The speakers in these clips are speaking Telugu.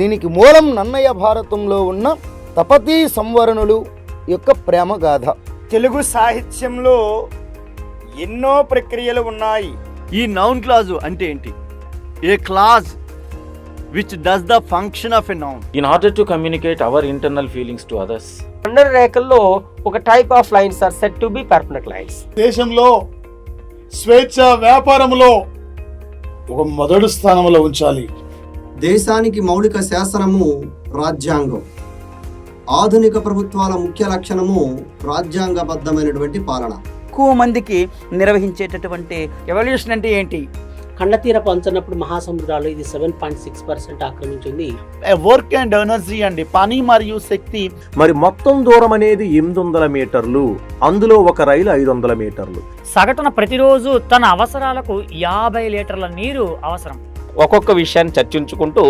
దీనికి మూలం నన్నయ్య భారతంలో ఉన్న తపతీ సంవరణులు యొక్క ప్రేమ గాథ. తెలుగు సాహిత్యంలో ఎన్నో ప్రక్రియలు ఉన్నాయి. ఈ నౌన్ క్లాజు అంటే ఏంటి? A clause which does the function of a noun in order to communicate our internal feelings to others. ఖండన రేఖల్లో ఒక type of lines are set to be permanent lines. దేశంలో స్వేచ్ఛ వ్యాపారంలో ఒక మొదటి స్థానంలో ఉంచాలి. దేశానికి మౌలిక శాసనము రాజ్యాంగం. ఆధునిక ప్రభుత్వాల ముఖ్య లక్షణము రాజ్యాంగబద్ధమైనటువంటి పాలన. ఎక్కువ మందికి నిర్వహించేటటువంటి ఎవల్యూషన్ అంటే ఏంటి? ఖండతీర పంచినప్పుడు మహాసముద్రాలు ఇది 7.6% ఆక్రమించింది. వర్క్ అండ్ ఎనర్జీ అండి, పని మరియు శక్తి. మరి మొత్తం దూరం అనేది 800 మీటర్లు, అందులో ఒక రైలు 500 మీటర్లు. సగటున ప్రతిరోజు తన అవసరాలకు 50 లీటర్ల నీరు అవసరం. ఒక్కొక్క విషయాన్ని చర్చించుకుంటూ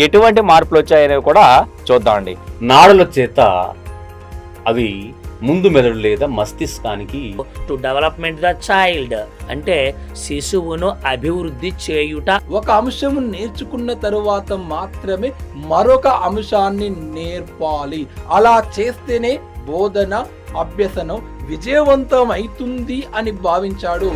ఎటువంటి మార్పులు వచ్చాయనేవి కూడా చూద్దామండి. నాడుల చేత అవి ముందు మెదడు లేదా మస్తిష్కానికి టు డెవలప్మెంట్ ద చైల్డ్ అంటే శిశువును అభివృద్ధి చేయుట. ఒక అంశం నేర్చుకున్న తరువాత మాత్రమే మరొక అంశాన్ని నేర్పాలి. అలా చేస్తేనే బోధన అభ్యసనం విజయవంతం అవుతుంది అని భావించాడు.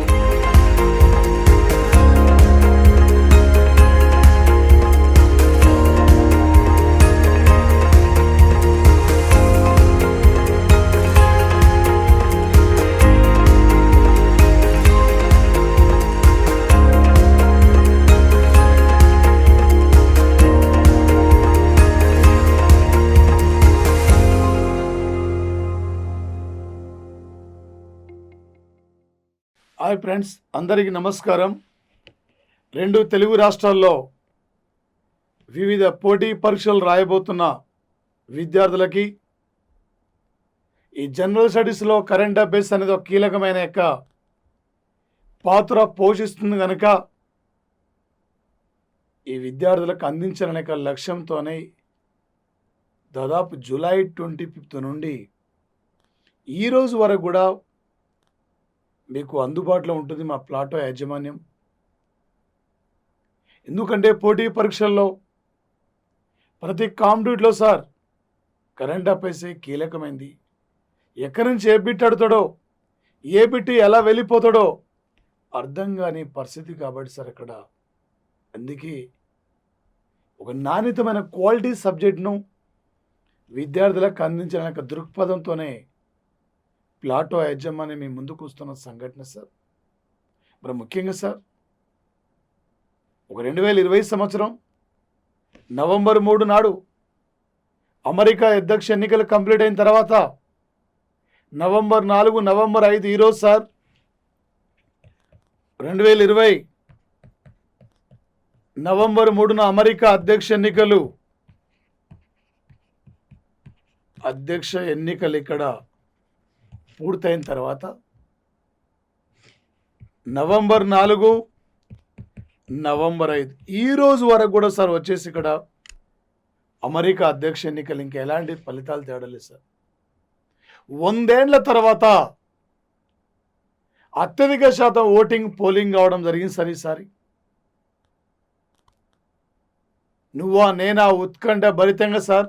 హాయ్ ఫ్రెండ్స్, అందరికీ నమస్కారం. 2 తెలుగు రాష్ట్రాల్లో వివిధ పోటీ పరీక్షలు రాయబోతున్న విద్యార్థులకి ఈ జనరల్ స్టడీస్లో కరెంట్ అఫైర్స్ అనేది ఒక కీలకమైన యొక్క పాత్ర పోషిస్తుంది కనుక ఈ విద్యార్థులకు అందించాలనే లక్ష్యంతోనే దాదాపు జూలై 25 నుండి ఈరోజు వరకు కూడా మీకు అందుబాటులో ఉంటుంది మా ప్లాటో యాజమాన్యం. ఎందుకంటే పోటీ పరీక్షల్లో ప్రతి కాంపిటేటివ్లో సార్ కరెంట్ అఫైర్స్ కీలకమైంది. ఎక్కడి నుంచి ఏ బిట్ అడుతాడో, ఏ బిట్ ఎలా వెళ్ళిపోతాడో అర్థం కాని పరిస్థితి కాబట్టి సార్ ఇక్కడ. అందుకే ఒక నాణ్యతమైన క్వాలిటీ సబ్జెక్ట్ను విద్యార్థులకు అందించాలనే దృక్పథంతోనే ప్లాటో యాజమాన్యం మీ ముందుకు వస్తున్న సంఘటన సార్. మరి ముఖ్యంగా సార్ ఒక 2020 సంవత్సరం నవంబర్ 3 నాడు అమెరికా అధ్యక్ష ఎన్నికలు కంప్లీట్ అయిన తర్వాత నవంబర్ 4, నవంబర్ 5 ఈరోజు సార్ 2020 నవంబర్ 3న అమెరికా అధ్యక్ష ఎన్నికలు ఇక్కడ పూర్తయిన తర్వాత నవంబర్ 4, నవంబర్ 5 ఈ రోజు వరకు కూడా సార్ వచ్చేసి ఇక్కడ అమెరికా అధ్యక్ష ఎన్నికలు ఇంకా ఎలాంటి ఫలితాలు తేడలేదు సార్. 100 ఏళ్ల తర్వాత అత్యధిక శాతం పోలింగ్ కావడం జరిగింది సార్. ఈసారి నువ్వా నేనా ఉత్కంఠ భరితంగా సార్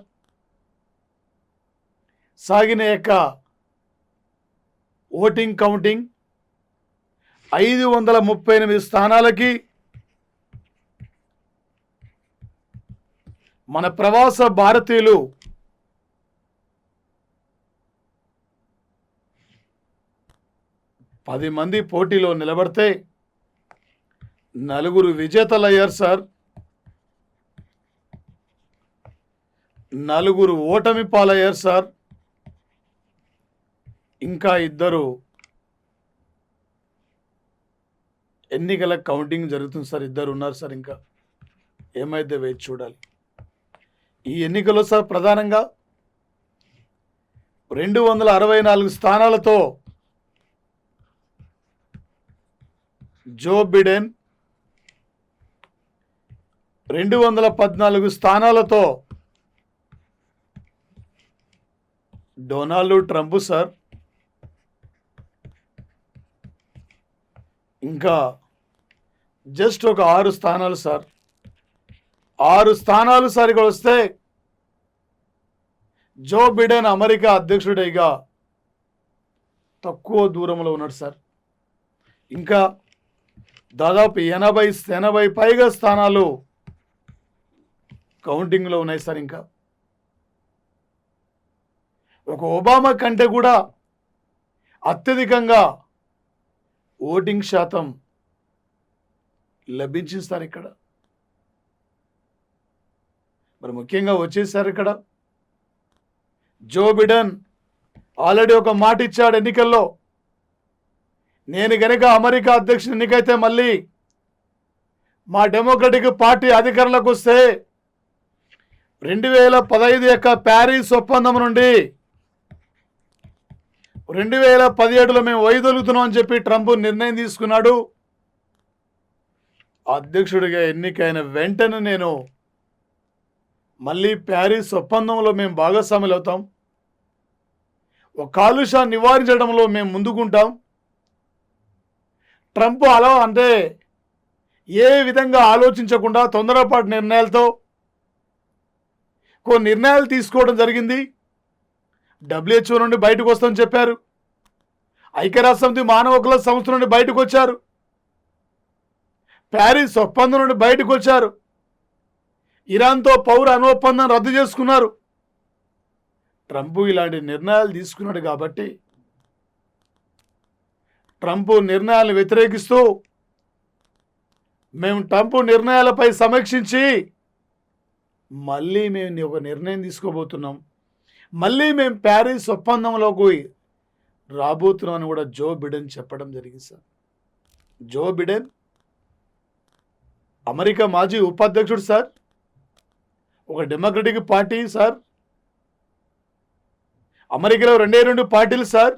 సాగిన యొక్క ఓటింగ్ కౌంటింగ్ 538 స్థానాలకి మన ప్రవాస భారతీయులు 10 మంది పోటీలో నిలబడితే 4 విజేతలయ్యారు సార్. 4 ఓటమి పాలయ్యారు సార్. ఇంకా 2 ఎన్నికల కౌంటింగ్ జరుగుతుంది సార్. 2 ఉన్నారు సార్. ఇంకా ఏమైతే వేచి చూడాలి. ఈ ఎన్నికల్లో సార్ ప్రధానంగా 264 స్థానాలతో జో బిడెన్, 214 స్థానాలతో డొనాల్డ్ ట్రంప్ సార్. ఇంకా జస్ట్ ఒక 6 స్థానాలు సార్ 6 స్థానాలు సరిగా వస్తే జో బిడెన్ అమెరికా అధ్యక్షుడిగా తక్కువ దూరంలో ఉన్నాడు సార్. ఇంకా దాదాపు 80 పైగా స్థానాలు కౌంటింగ్లో ఉన్నాయి సార్. ఇంకా ఒక ఒబామా కంటే కూడా అత్యధికంగా ఓటింగ్ శాతం లభించింది సార్ ఇక్కడ. మరి ముఖ్యంగా వచ్చేసారు ఇక్కడ జో బిడెన్ ఆల్రెడీ ఒక మాట ఇచ్చాడు ఎన్నికల్లో, నేను గనక అమెరికా అధ్యక్షుడు ఎన్నికైతే మళ్ళీ మా డెమోక్రటిక్ పార్టీ అధికారంలోకి వస్తే 2015 యొక్క ప్యారిస్ ఒప్పందం నుండి 2017లో మేము వైదొలుగుతున్నాం అని చెప్పి ట్రంప్ నిర్ణయం తీసుకున్నాడు. అధ్యక్షుడిగా ఎన్నికైన వెంటనే నేను మళ్ళీ ప్యారిస్ ఒప్పందంలో మేము భాగస్వాములు అవుతాం, ఒక కాలుష్యాన్ని నివారించడంలో మేము ముందుకుంటాం. ట్రంప్ అలా అంటే ఏ విధంగా ఆలోచించకుండా తొందరపాటు నిర్ణయాలతో కొన్ని నిర్ణయాలు తీసుకోవడం జరిగింది. WHO నుండి బయటకు వస్తామని చెప్పారు, ఐక్యరాజ్యసమితి మానవ హక్కుల సంస్థ నుండి బయటకు వచ్చారు, ప్యారిస్ ఒప్పందం నుండి బయటకు వచ్చారు, ఇరాన్తో పౌర అణు ఒప్పందం రద్దు చేసుకున్నారు. ట్రంప్ ఇలాంటి నిర్ణయాలు తీసుకున్నాడు కాబట్టి ట్రంప్ నిర్ణయాలను వ్యతిరేకిస్తూ మేము ట్రంప్ నిర్ణయాలపై సమీక్షించి మళ్ళీ మేము ఒక నిర్ణయం తీసుకోబోతున్నాం, మళ్ళీ మేము ప్యారిస్ ఒప్పందంలోకి రాబోతున్నాం అని కూడా జో బిడెన్ చెప్పడం జరిగింది సార్. జో బిడెన్ అమెరికా మాజీ ఉపాధ్యక్షుడు సార్, ఒక డెమోక్రటిక్ పార్టీ సార్. అమెరికాలో 2 పార్టీలు సార్,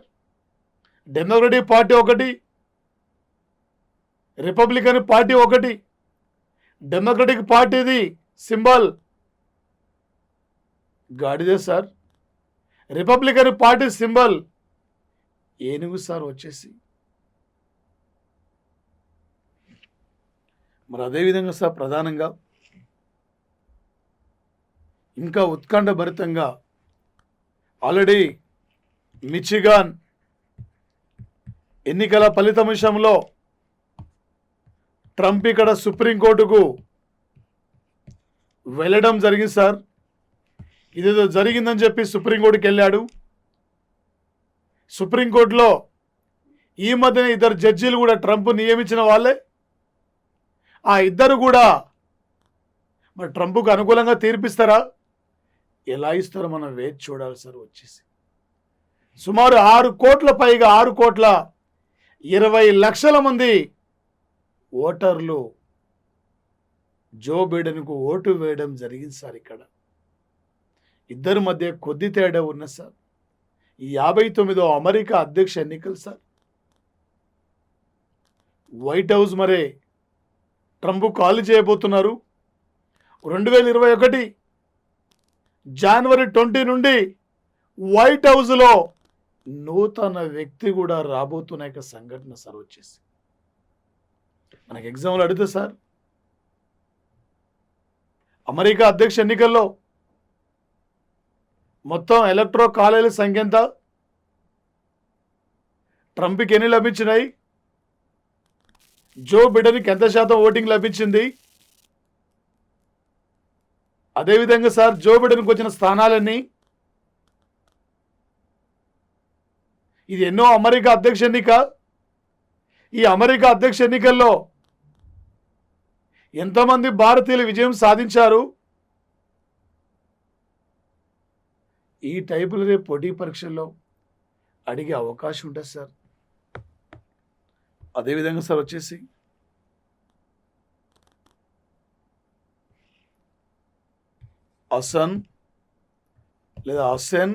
డెమోక్రటిక్ పార్టీ ఒకటి, రిపబ్లికన్ పార్టీ ఒకటి. డెమోక్రటిక్ పార్టీది సింబల్ గాడిదే సార్, రిపబ్లికన్ పార్టీ సింబల్ ఏనుగు సార్ వచ్చేసి. మరి అదేవిధంగా సార్ ప్రధానంగా ఇంకా ఉత్కంఠభరితంగా ఆల్రెడీ మిచిగాన్ ఎన్నికల ఫలితం విషయంలో ట్రంప్ ఇక్కడ సుప్రీంకోర్టుకు వెళ్ళడం జరిగింది సార్. ఇదేదో జరిగిందని చెప్పి సుప్రీంకోర్టుకి వెళ్ళాడు. సుప్రీంకోర్టులో ఈ మధ్యన 2 జడ్జీలు కూడా ట్రంప్ నియమించిన వాళ్ళే. ఆ 2 కూడా మరి ట్రంప్కు అనుకూలంగా తీర్పిస్తారా, ఎలా ఇస్తారో మనం వేచి చూడాలి సార్. వచ్చేసి సుమారు 6 కోట్ల పైగా 6,20,00,000 మంది ఓటర్లు జో బిడెన్కు ఓటు వేయడం జరిగింది సార్. ఇక్కడ 2 మధ్య కొద్ది తేడా ఉన్న సార్. ఈ 59వ అమెరికా అధ్యక్ష ఎన్నికలు సార్. వైట్ హౌస్ మరే ట్రంప్ ఖాళీ చేయబోతున్నారు. 2021 జనవరి 20 నుండి వైట్ హౌస్లో నూతన వ్యక్తి కూడా రాబోతున్న యొక్క సంఘటన సార్. వచ్చేసి మనకి ఎగ్జామ్లు అడిగితే సార్, అమెరికా అధ్యక్ష ఎన్నికల్లో మొత్తం ఎలక్ట్రో కాలేజీల సంఖ్య ఎంత, ట్రంప్కి ఎన్ని లభించినాయి, జో బిడెన్కి ఎంత శాతం ఓటింగ్ లభించింది, అదేవిధంగా సార్ జో బిడెన్కి వచ్చిన స్థానాలన్నీ, ఇది ఎన్నో అమెరికా అధ్యక్ష ఎన్నిక. ఈ అమెరికా అధ్యక్ష ఎన్నికల్లో ఎంతమంది భారతీయులు విజయం సాధించారు, ఈ టైపులు రేపు పోటీ పరీక్షల్లో అడిగే అవకాశం ఉంటుంది సార్. అదేవిధంగా సార్ వచ్చేసి హసన్ లేదా హసన్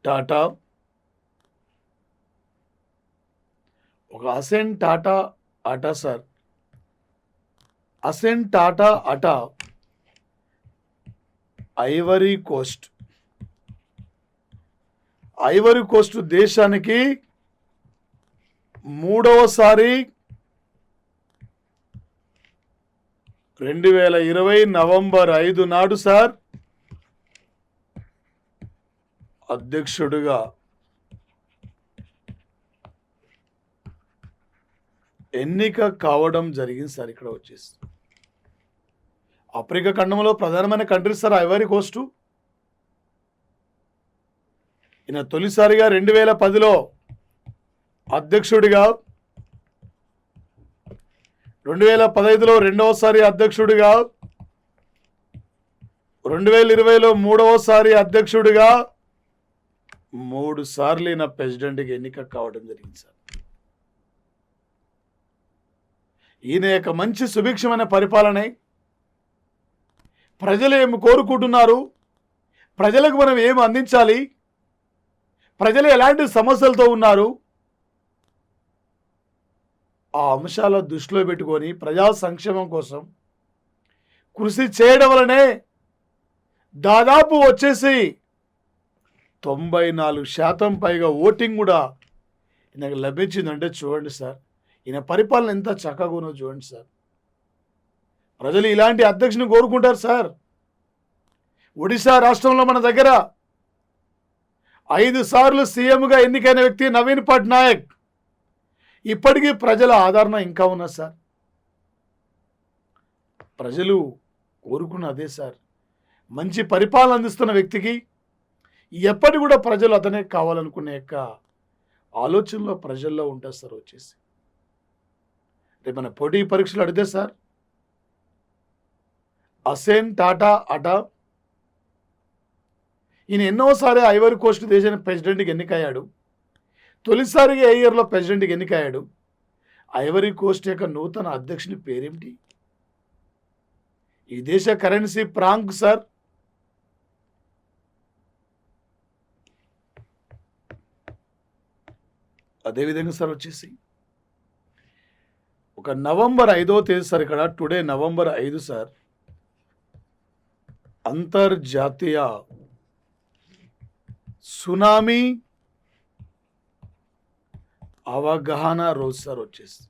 టాటా, ఒక హసన్ టాటా అటా సార్. హసన్ టాటా అటా ఐవరీ కోస్ట్ దేశానికి 3వసారి 2020 నవంబర్ 5 నాడు సార్ అధ్యక్షుడిగా ఎన్నిక కావడం జరిగింది సార్. ఇక్కడ వచ్చేసి ఆఫ్రికా ఖండంలో ప్రధానమైన కంట్రీ సార్ ఐవరీ కోస్టు. ఈయన తొలిసారిగా 2010లో అధ్యక్షుడిగా, 2015లో రెండవసారి అధ్యక్షుడిగా, 2020లో మూడవసారి అధ్యక్షుడిగా, 3 సార్లు ఈయన ప్రెసిడెంట్కి ఎన్నిక కావడం జరిగింది సార్. ఈయన యొక్క మంచి సుభిక్షమైన పరిపాలన, ప్రజలు ఏమి కోరుకుంటున్నారు, ప్రజలకు మనం ఏమి అందించాలి, ప్రజలు ఎలాంటి సమస్యలతో ఉన్నారు, ఆ అంశాల దృష్టిలో పెట్టుకొని ప్రజా సంక్షేమం కోసం కృషి చేయడం వలనే దాదాపు వచ్చేసి 94% పైగా ఓటింగ్ కూడా ఈయనకు లభించిందంటే చూడండి సార్, ఈయన పరిపాలన ఎంత చక్కగా ఉన్నదో చూడండి సార్. ప్రజలు ఇలాంటి అధ్యక్షుని కోరుకుంటారు సార్. ఒడిశా రాష్ట్రంలో మన దగ్గర 5 సార్లు సీఎంగా ఎన్నికైన వ్యక్తి నవీన్ పట్నాయక్. ఇప్పటికీ ప్రజల ఆదరణ ఇంకా ఉన్నది సార్. ప్రజలు కోరుకున్న అదే సార్, మంచి పరిపాలన అందిస్తున్న వ్యక్తికి ఎప్పటి కూడా ప్రజలు అతనే కావాలనుకునే యొక్క ఆలోచనలో ప్రజల్లో ఉంటారు సార్. వచ్చేసి రేపు మన పోటీ పరీక్షలు అడిగితే సార్, అసేన్ టాటా అటా ఈయన ఎన్నోసారి ఐవరీ కోస్ట్ దేశానికి ప్రెసిడెంట్కి ఎన్నికయ్యాడు. తొలిసారిగా ఏ ఇయర్లో ప్రెసిడెంట్కి ఎన్నికయ్యాడు. ఐవరీ కోస్ట్ యొక్క నూతన అధ్యక్షుని పేరేమిటి? ఈ దేశ కరెన్సీ ఫ్రాంక్ సార్. అదేవిధంగా సార్ వచ్చేసి ఒక నవంబర్ 5వ తేదీ సార్, ఇక్కడ టుడే నవంబర్ 5 సార్, అంతర్జాతీయ సునామీ అవగాహన రోజు సార్. వచ్చేసి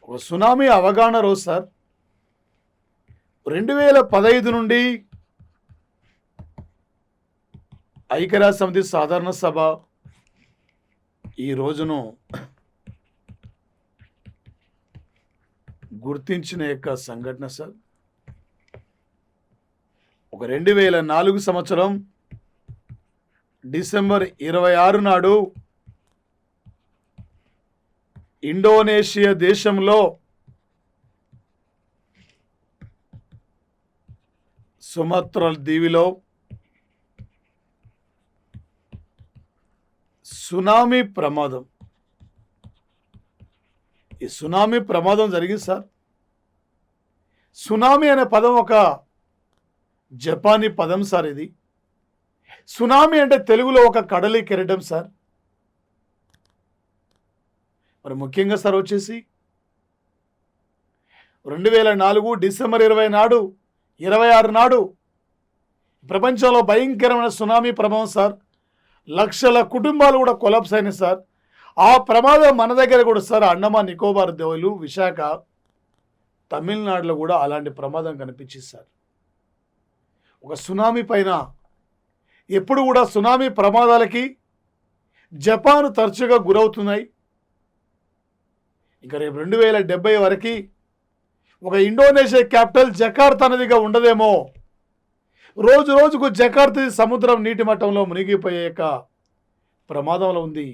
ఒక సునామీ అవగాహన రోజు సార్. 2015 నుండి ఐక్యరాజ్య సమితి సాధారణ సభ ఈ రోజును గుర్తించిన యొక్క సంఘటన సార్. ఒక 2004 సంవత్సరం డిసెంబర్ 26 నాడు ఇండోనేషియా దేశంలో సుమత్రా దీవిలో సునామీ ప్రమాదం. ఈ సునామీ ప్రమాదం జరిగింది సార్. సునామీ అనే పదం ఒక జపానీ పదం సార్. ఇది సునామీ అంటే తెలుగులో ఒక కడలి కెరటం సార్. మరి ముఖ్యంగా సార్ వచ్చేసి 2004 డిసెంబర్ 26 నాడు ప్రపంచంలో భయంకరమైన సునామీ ప్రమాదం సార్. లక్షల కుటుంబాలు కూడా కొలాప్స్ అయినాయి సార్. ఆ ప్రమాదం మన దగ్గర కూడా సార్ అండమాన్ నికోబార్ దీవులు, విశాఖ, తమిళనాడులో కూడా అలాంటి ప్రమాదం కనిపించింది సార్. ఒక సునామీ పైన ఎప్పుడు కూడా సునామీ ప్రమాదాలకి జపాన్ తరచుగా గురవుతున్నాయి. ఇంకా రేపు 2070 వరకు ఒక ఇండోనేషియా క్యాపిటల్ జకార్తా అనేదిగా ఉండదేమో. రోజు రోజుకు జకార్తా సముద్రం నీటి మట్టంలో మునిగిపోయే ప్రమాదంలో ఉంది.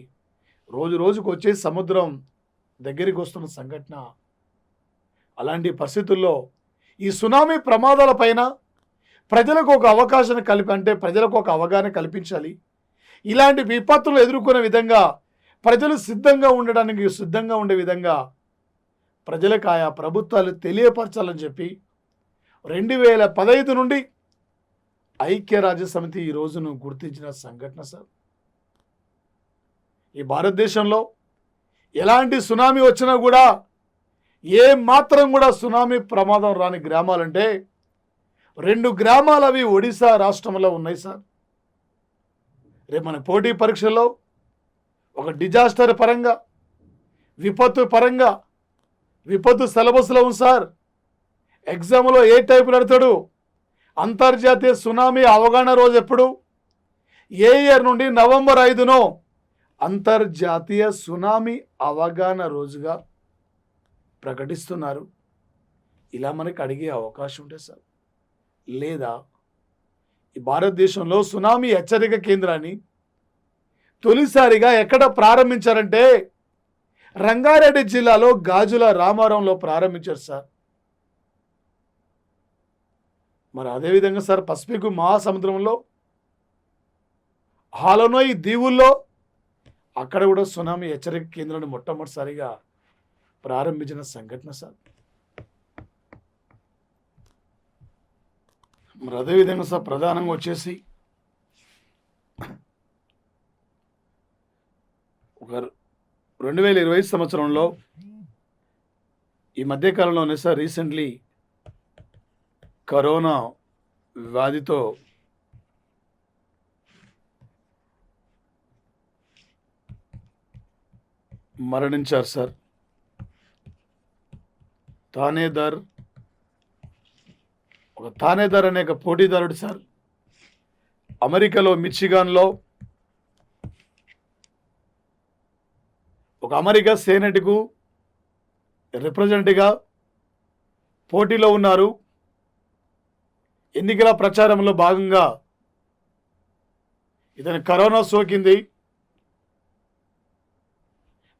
రోజు రోజుకు వచ్చే సముద్రం దగ్గరికి వస్తున్న సంఘటన. అలాంటి పరిస్థితుల్లో ఈ సునామీ ప్రమాదాల పైన ప్రజలకు ఒక అవకాశం ప్రజలకు ఒక అవగాహన కల్పించాలి. ఇలాంటి విపత్తులు ఎదుర్కొనే విధంగా ప్రజలు సిద్ధంగా ఉండే విధంగా ప్రజలకు ఆయా ప్రభుత్వాలు తెలియపరచాలని చెప్పి 2015 నుండి ఐక్యరాజ్య సమితి ఈ రోజును గుర్తించిన సంఘటన సార్. ఈ భారతదేశంలో ఎలాంటి సునామీ వచ్చినా కూడా ఏ మాత్రం కూడా సునామీ ప్రమాదం రాని గ్రామాలంటే 2 గ్రామాలు, అవి ఒడిశా రాష్ట్రంలో ఉన్నాయి సార్. రేపు మన పోటీ పరీక్షల్లో ఒక డిజాస్టర్ పరంగా, విపత్తు సిలబస్లో ఉంది సార్. ఎగ్జామ్లో ఏ టైప్ పెడతాడు? అంతర్జాతీయ సునామీ అవగాహన రోజు ఎప్పుడు? ఏ ఇయర్ నుండి? నవంబర్ 5ను అంతర్జాతీయ సునామీ అవగాహన రోజుగా ప్రకటిస్తున్నారు. ఇలా మనకి అడిగే అవకాశం ఉంటుంది సార్. లేదా ఈ భారతదేశంలో సునామీ హెచ్చరిక కేంద్రాన్ని తొలిసారిగా ఎక్కడ ప్రారంభించారంటే రంగారెడ్డి జిల్లాలో గాజుల రామారంలో ప్రారంభించారు సార్. మరి అదేవిధంగా సార్ పసిఫిక్ మహాసముద్రంలో హాలోనోయి దీవుల్లో అక్కడ కూడా సునామీ హెచ్చరిక కేంద్రాన్ని మొట్టమొదటిసారిగా ప్రారంభించిన సంఘటన సార్. మరి అదేవిధంగా సార్ ప్రధానంగా వచ్చేసి ఒక 2020 సంవత్సరంలో ఈ మధ్యకాలంలోనే సార్ రీసెంట్లీ కరోనా వ్యాధితో మరణించారు సార్. థానేదార్ అనే ఒక పోటీదారుడు సార్ అమెరికాలో మిచిగాన్లో ఒక అమెరికా సెనేట్కు రిప్రజెంటేటివ్గా పోటీలో ఉన్నారు. ఎన్నికల ప్రచారంలో భాగంగా ఇతను కరోనా సోకింది.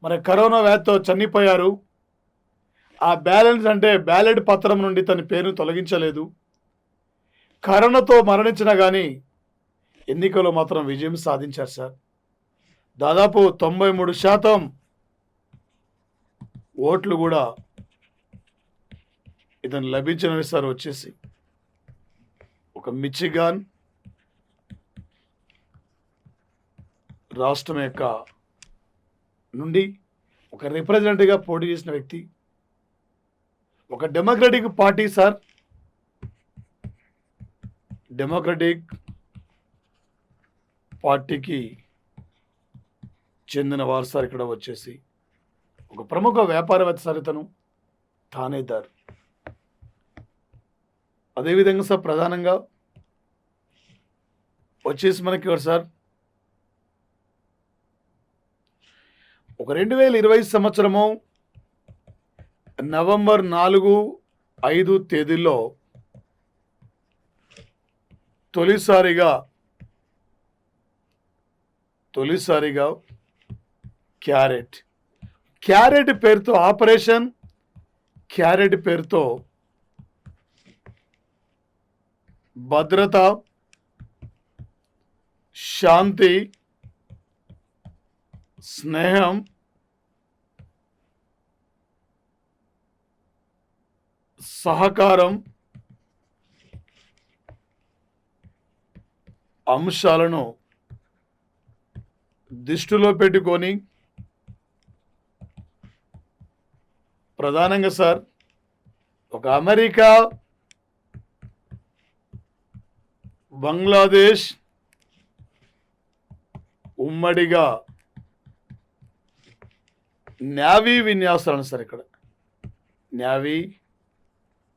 మరి కరోనా వ్యాధితో చనిపోయారు. ఆ బ్యాలెట్ పత్రం నుండి తన పేరును తొలగించలేదు. కరోనాతో మరణించినా కానీ ఎన్నికల్లో మాత్రం విజయం సాధించారు సార్. దాదాపు 93% ఓట్లు కూడా ఇతను లభించినవి సార్. వచ్చేసి ఒక మిచిగాన్ రాష్ట్రం యొక్క నుండి ఒక రిప్రజెంటేటివ్గా పోటీ చేసిన వ్యక్తి. ఒక డెమోక్రటిక్ పార్టీ సార్, డెమోక్రటిక్ పార్టీకి చెందిన వారు సార్. ఇక్కడ వచ్చేసి ఒక ప్రముఖ వ్యాపారవేత్త సార్ ఇతను థానేదార్. అదేవిధంగా సార్ ప్రధానంగా వచ్చేసి మనకి సార్ ఒక 2020 సంవత్సరము నవంబర్ 4, 5 తేదీల్లో తొలిసారిగా క్యారెట్ పేరుతో ఆపరేషన్ క్యారెట్ పేరుతో భద్రత, శాంతి, స్నేహం, సహకారం అంశాలను దృష్టిలో పెట్టుకొని ప్రధానంగా సార్ ఒక అమెరికా, బంగ్లాదేశ్ ఉమ్మడిగా నేవీ విన్యాసాలను సార్ ఇక్కడ నేవీ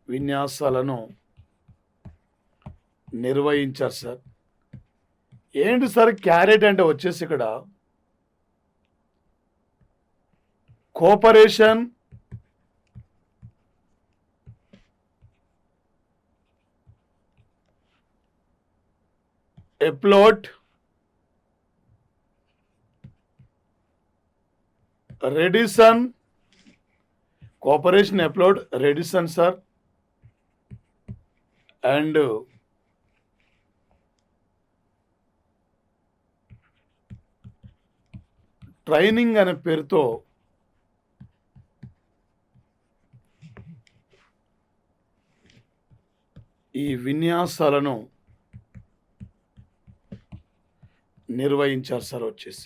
విన్యాసాలను నిర్వహించారు సార్. ఏంటి సార్ క్యారెట్ అంటే వచ్చేసి ఇక్కడ cooperation, afloat, readiness, cooperation, afloat, readiness sir, and training అనే పేరుతో ఈ విన్యాసాలను నిర్వహించారు సార్. వచ్చేసి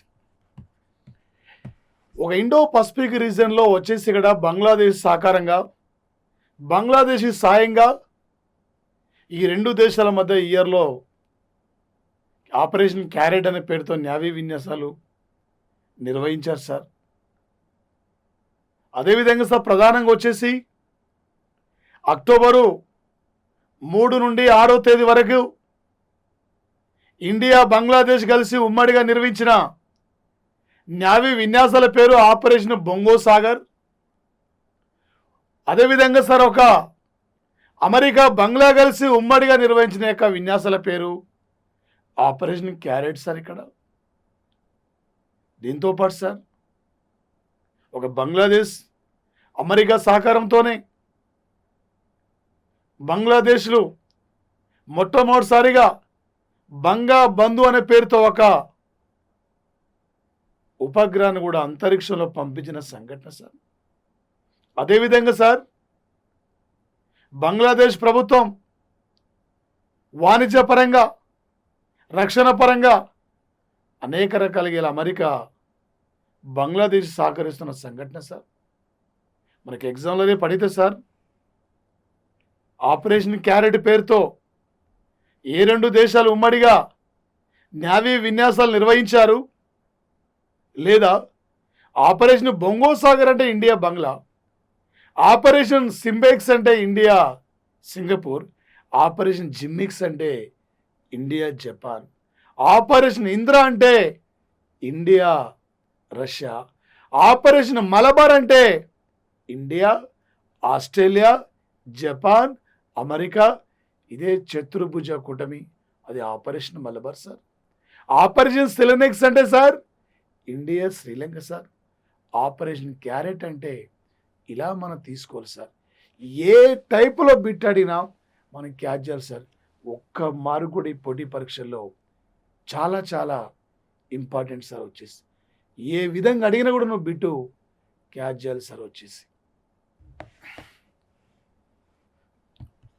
ఒక ఇండో పసిఫిక్ రీజన్లో వచ్చేసి ఇక్కడ బంగ్లాదేశ్ సహకారంగా, బంగ్లాదేశ్ సాయంగా ఈ రెండు దేశాల మధ్య ఇయర్లో ఆపరేషన్ క్యారెట్ అనే పేరుతో నేవీ విన్యాసాలు నిర్వహించారు సార్. అదేవిధంగా సార్ ప్రధానంగా వచ్చేసి అక్టోబరు 3 నుండి 6వ తేదీ వరకు ఇండియా బంగ్లాదేశ్ కలిసి ఉమ్మడిగా నిర్వహించిన న్యావీ విన్యాసాల పేరు ఆపరేషన్ బొంగో సాగర్. అదేవిధంగా సార్ ఒక అమెరికా బంగ్లా కలిసి ఉమ్మడిగా నిర్వహించిన యొక్క విన్యాసాల పేరు ఆపరేషన్ క్యారెట్ సార్. ఇక్కడ దీంతో పాటు సార్ ఒక బంగ్లాదేశ్ అమెరికా సహకారంతోనే బంగ్లాదేశ్లో మొట్టమొదటిసారిగా బంగా బంధు అనే పేరుతో ఒక ఉపగ్రహాన్ని కూడా అంతరిక్షంలో పంపించిన సంఘటన సార్. అదేవిధంగా సార్ బంగ్లాదేశ్ ప్రభుత్వం వాణిజ్యపరంగా రక్షణ పరంగా అనేక రకాలుగా అమెరికా బంగ్లాదేశ్ సహకరిస్తున్న సంఘటన సార్. మనకి ఎగ్జామ్లోనే పడితే సార్ ఆపరేషన్ క్యారెట్ పేరుతో ఏ 2 దేశాలు ఉమ్మడిగా న్యావీ విన్యాసాలు నిర్వహించారు, లేదా ఆపరేషన్ బొంగో సాగర్ అంటే ఇండియా బంగ్లా, ఆపరేషన్ సింబెక్స్ అంటే ఇండియా సింగపూర్, ఆపరేషన్ జిమ్మిక్స్ అంటే ఇండియా జపాన్, ఆపరేషన్ ఇంద్ర అంటే ఇండియా రష్యా, ఆపరేషన్ మలబార్ అంటే ఇండియా ఆస్ట్రేలియా జపాన్ అమెరికా. ఇదే చతుర్భుజ కూటమి, అది ఆపరేషన్ మలబార్ సార్. ఆపరేషన్ సెలెనెక్స్ అంటే sir India Sri Lanka sir. Operation carrot అంటే ఇలా మనం తీసుకోవాలి సార్. ఏ టైపులో బిట్ అడిగినా మనం క్యాచ్ చేయాలి సార్. ఒక్క మార్కు కూడా ఈ పోటీ పరీక్షల్లో చాలా చాలా ఇంపార్టెంట్ సార్. వచ్చేసి ఏ విధంగా అడిగినా కూడా నువ్వు బిట్టు క్యాచ్ చేయాలి సార్. వచ్చేసి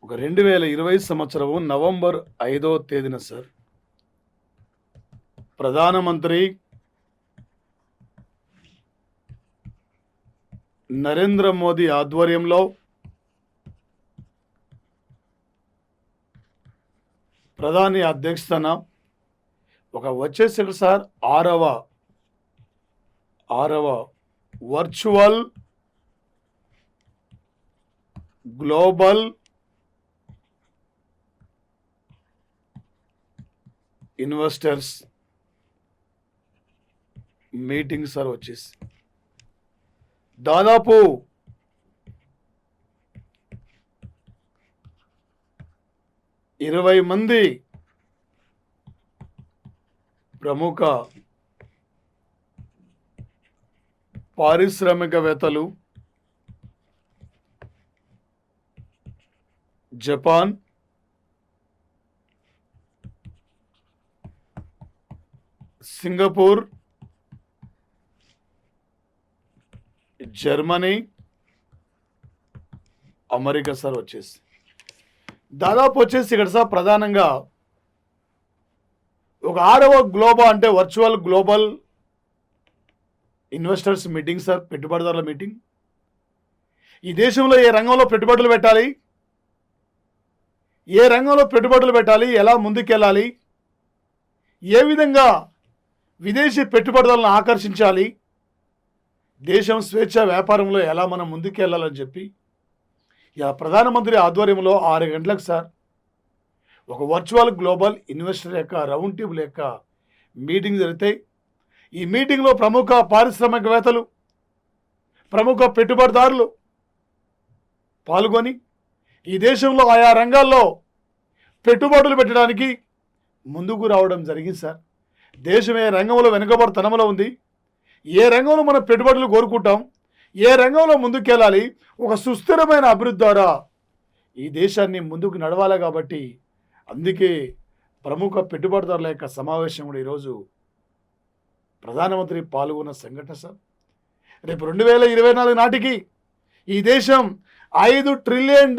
ఒక 2020 సంవత్సరం నవంబర్ 5వ తేదీన సార్ ప్రధానమంత్రి నరేంద్ర మోదీ ఆధ్వర్యంలో ప్రధాని అధ్యక్షతన ఒక వచ్చేసి సార్ 6వ virtual global investors meeting sir. వచ్చేసి దాదాపు 20 మంది ప్రముఖ పారిశ్రామికవేత్తలు Japan, Singapore, Germany, America sir వచ్చేసి దాదాపు వచ్చేసి ఇక్కడ సార్ ప్రధానంగా ఒక 6వ గ్లోబల్ అంటే virtual global investors meeting sir. పెట్టుబడిదారుల మీటింగ్. ఈ దేశంలో ఏ రంగంలో పెట్టుబడులు పెట్టాలి, ఏ రంగంలో పెట్టుబడులు పెట్టాలి, ఎలా ముందుకెళ్ళాలి, ఏ విధంగా విదేశీ పెట్టుబడులను ఆకర్షించాలి, దేశం స్వేచ్ఛ వ్యాపారంలో ఎలా మనం ముందుకెళ్ళాలని చెప్పి ఇలా ప్రధానమంత్రి ఆధ్వర్యంలో 6 గంటలకు సార్ ఒక వర్చువల్ గ్లోబల్ ఇన్వెస్టర్ యొక్క రౌండ్ టేబుల్ యొక్క మీటింగ్ జరిగితే ఈ మీటింగ్లో ప్రముఖ పారిశ్రామికవేత్తలు, ప్రముఖ పెట్టుబడిదారులు పాల్గొని ఈ దేశంలో ఆయా రంగాల్లో పెట్టుబడులు పెట్టడానికి ముందుకు రావడం జరిగింది సార్. దేశం ఏ రంగంలో వెనుకబడితనంలో ఉంది, ఏ రంగంలో మనం పెట్టుబడులు కోరుకుంటాం, ఏ రంగంలో ముందుకెళ్ళాలి, ఒక సుస్థిరమైన అభివృద్ధి ద్వారా ఈ దేశాన్ని ముందుకు నడవాలి. కాబట్టి అందుకే ప్రముఖ పెట్టుబడిదారుల యొక్క సమావేశం కూడా ఈరోజు ప్రధానమంత్రి పాల్గొన్న సంఘటన సార్. రేపు 2024 నాటికి ఈ దేశం $5 ట్రిలియన్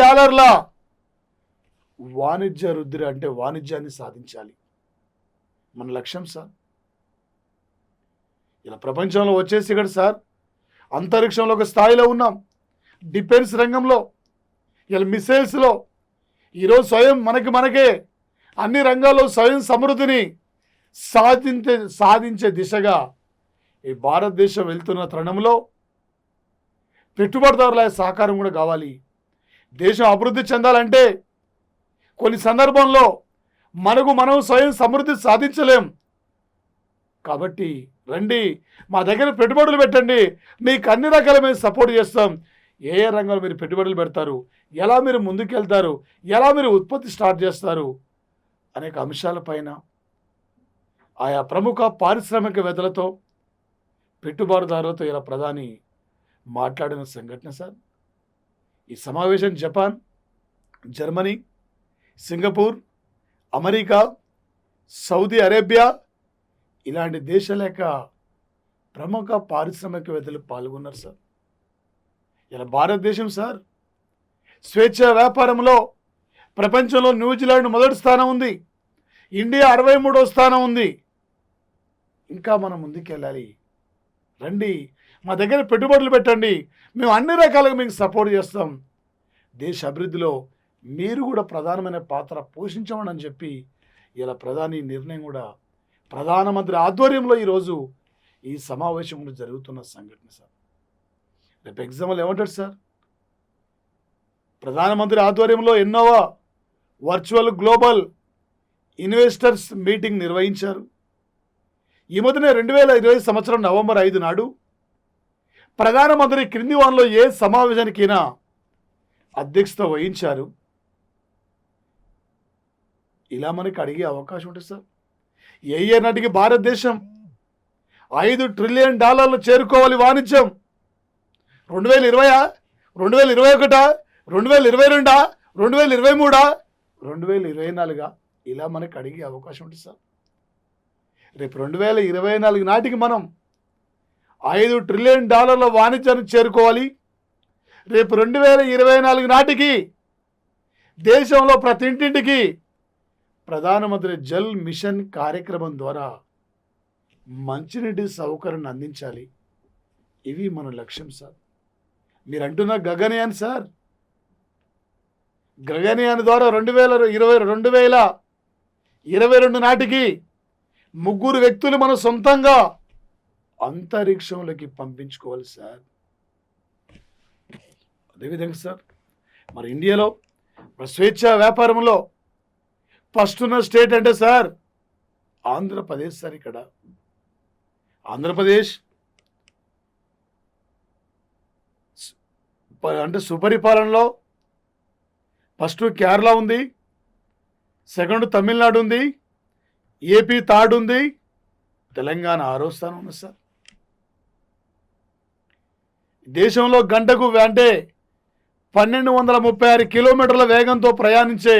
వాణిజ్య వృద్ధి అంటే వాణిజ్యాన్ని సాధించాలి మన లక్ష్యం సార్. ఇలా ప్రపంచంలో వచ్చేసి ఇక్కడ సార్ అంతరిక్షంలో ఒక స్థాయిలో ఉన్నాం. డిఫెన్స్ రంగంలో ఇలా మిసైల్స్లో ఈరోజు స్వయం మనకే అన్ని రంగాల్లో స్వయం సమృద్ధిని సాధించే దిశగా ఈ భారతదేశం వెళ్తున్న తరుణంలో పెట్టుబడిదారుల సహకారం కూడా కావాలి. దేశం అభివృద్ధి చెందాలంటే కొన్ని సందర్భంలో మనం స్వయం సమృద్ధి సాధించలేం. కాబట్టి రండి, మా దగ్గర పెట్టుబడులు పెట్టండి, మీకు అన్ని రకాల మేము సపోర్ట్ చేస్తాం. ఏ ఏ రంగంలో మీరు పెట్టుబడులు పెడతారు, ఎలా మీరు ముందుకెళ్తారు, ఎలా మీరు ఉత్పత్తి స్టార్ట్ చేస్తారు అనేక అంశాలపైన ఆయా ప్రముఖ పారిశ్రామికవేత్తలతో పెట్టుబడిదారులతో ఇలా ప్రధాని మాట్లాడిన సంఘటన సార్. ఈ సమావేశం Japan, Germany, Singapore, America, Saudi Arabia ఇలాంటి దేశాల యొక్క ప్రముఖ పారిశ్రామికవేత్తలు పాల్గొన్నారు సార్. ఇలా భారతదేశం సార్ స్వేచ్ఛ వ్యాపారంలో ప్రపంచంలో న్యూజిలాండ్ మొదటి స్థానం ఉంది, ఇండియా 63వ స్థానం ఉంది. ఇంకా మనం ముందుకెళ్ళాలి. రండి, మా దగ్గర పెట్టుబడులు పెట్టండి, మేము అన్ని రకాలుగా మీకు సపోర్ట్ చేస్తాం. దేశ అభివృద్ధిలో మీరు కూడా ప్రధానమైన పాత్ర పోషించమని చెప్పి ఇలా ప్రధాని నిర్ణయం కూడా ప్రధానమంత్రి ఆధ్వర్యంలో ఈరోజు ఈ సమావేశం కూడా జరుగుతున్న సంఘటన సార్. రేపు ఎగ్జాంపుల్ ఏమంటాడు సార్, ప్రధానమంత్రి ఆధ్వర్యంలో ఎన్నోవా వర్చువల్ గ్లోబల్ ఇన్వెస్టర్స్ మీటింగ్ నిర్వహించారు. ఈ మధ్యనే 2020 సంవత్సరం నవంబర్ 5 నాడు ప్రధానమంత్రి క్రింది వారంలో ఏ సమావేశానికైనా అధ్యక్షత వహించారు. ఇలా మనకి అడిగే అవకాశం ఉంటుంది సార్. ఏ నాటికి భారతదేశం $5 ట్రిలియన్ చేరుకోవాలి వాణిజ్యం? 2020, 2021, 2022, 2023, 2024 ఇలా మనకి అడిగే అవకాశం ఉంటుంది సార్. రేపు 2024 నాటికి మనం $5 ట్రిలియన్ వాణిజ్యాన్ని చేరుకోవాలి. రేపు 2024 నాటికి దేశంలో ప్రతి ఇంటింటికి ప్రధానమంత్రి జల్ మిషన్ కార్యక్రమం ద్వారా మంచినీటి సౌకర్యాన్ని అందించాలి. ఇవి మన లక్ష్యం సార్. మీరు అంటున్న గగనయాన్ సార్, గగనయాన్ ద్వారా 2022 నాటికి 3 వ్యక్తులు మనం సొంతంగా అంతరిక్షంలోకి పంపించుకోవాలి సార్. అదేవిధంగా సార్ మరి ఇండియాలో స్వేచ్ఛ వ్యాపారంలో ఫస్ట్ ఉన్న స్టేట్ అంటే సార్ ఆంధ్రప్రదేశ్ సార్. ఇక్కడ ఆంధ్రప్రదేశ్ అంటే సుపరిపాలనలో ఫస్ట్ కేరళ ఉంది, సెకండ్ తమిళనాడు ఉంది, ఏపీ థర్డ్ ఉంది, తెలంగాణ 6వ స్థానం ఉంది సార్. దేశంలో గంటకు అంటే 1236 కిలోమీటర్ల వేగంతో ప్రయాణించే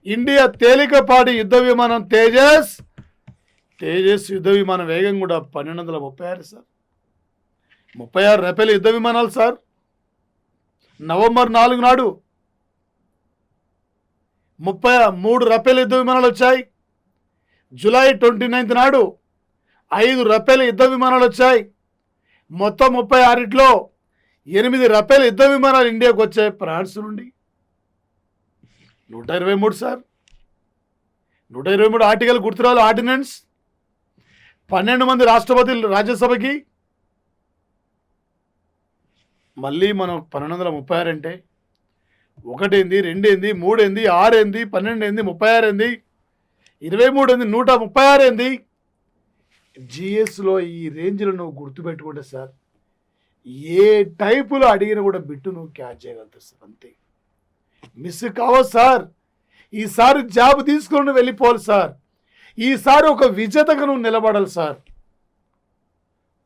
ఇండియా తేలికపాటి యుద్ధ విమానం తేజస్ యుద్ధ విమాన వేగం కూడా 1236 సార్. 36 రఫేల్ యుద్ధ విమానాలు సార్. నవంబర్ 4 నాడు 33 రఫేల్ యుద్ధ విమానాలు వచ్చాయి. జూలై 29 నాడు 5 రఫేల్ యుద్ధ విమానాలు వచ్చాయి. మొత్తం 36లో 8 రఫేల్ యుద్ధ విమానాలు ఇండియాకు వచ్చాయి ఫ్రాన్స్ నుండి. 123 సార్. 123 article గుర్తురాలు ordinance. 12 మంది రాష్ట్రపతులు రాజ్యసభకి. మళ్ళీ మనం 1236 అంటే 1 ఏంది, 2 ఏంది, 3 ఏంది, 6 ఏంది, 12 ఏంది, 36 ఏంది, 23 ఏంది, 136 ఏంది. జిఎస్లో ఈ రేంజ్లో నువ్వు గుర్తుపెట్టుకుంటే సార్ ఏ టైపులో అడిగినా కూడా బిట్టు నువ్వు క్యాచ్ చేయగలుగుతావు సార్. అంతే, మిస్ కావచ్చు సార్. ఈసారి జాబ్ తీసుకొని వెళ్ళిపోవాలి సార్. ఈసారి ఒక విజేతగా నువ్వు నిలబడాలి సార్.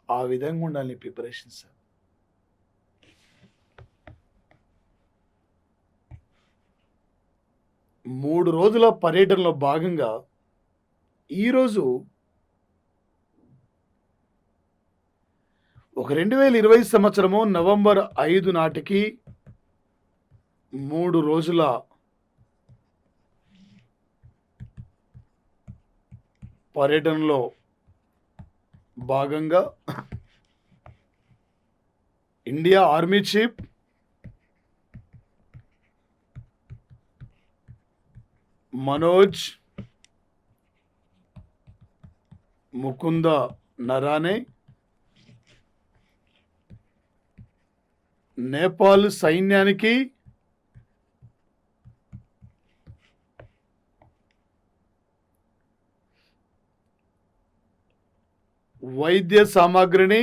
ఆ విధంగా ఉండాలి ప్రిపరేషన్ సార్. మూడు రోజుల పర్యటనలో భాగంగా ఈరోజు ఒక 2020 సంవత్సరము నవంబర్ 5 నాటికి 3 రోజుల పర్యటనలో భాగంగా India army chief Manoj Mukund Naravane, Nepal సైన్యానికి వైద్య సామాగ్రిని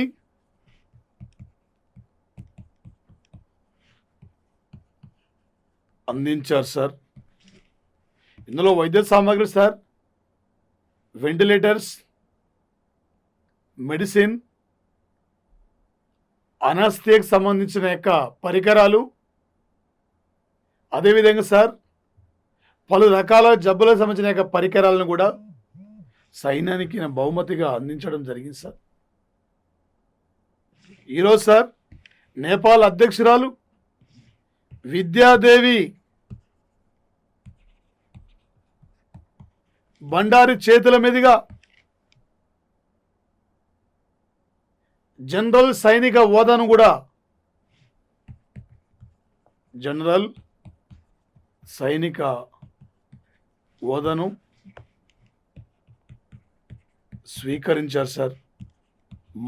అందించారు సార్. ఇందులో వైద్య సామాగ్రి సార్ వెంటిలేటర్స్, మెడిసిన్, అనస్థియాకి సంబంధించిన యొక్క పరికరాలు, అదేవిధంగా సార్ పలు రకాల జబ్బులకు సంబంధించిన యొక్క పరికరాలను కూడా సైన్యానికి బహుమతిగా అందించడం జరిగింది సార్. ఈరోజు సార్ నేపాల్ అధ్యక్షురాలు విద్యాదేవి బండారి చేతుల మీదుగా జనరల్ సైనిక హోదాను కూడా జనరల్ సైనిక హోదాను స్వీకరించారు సార్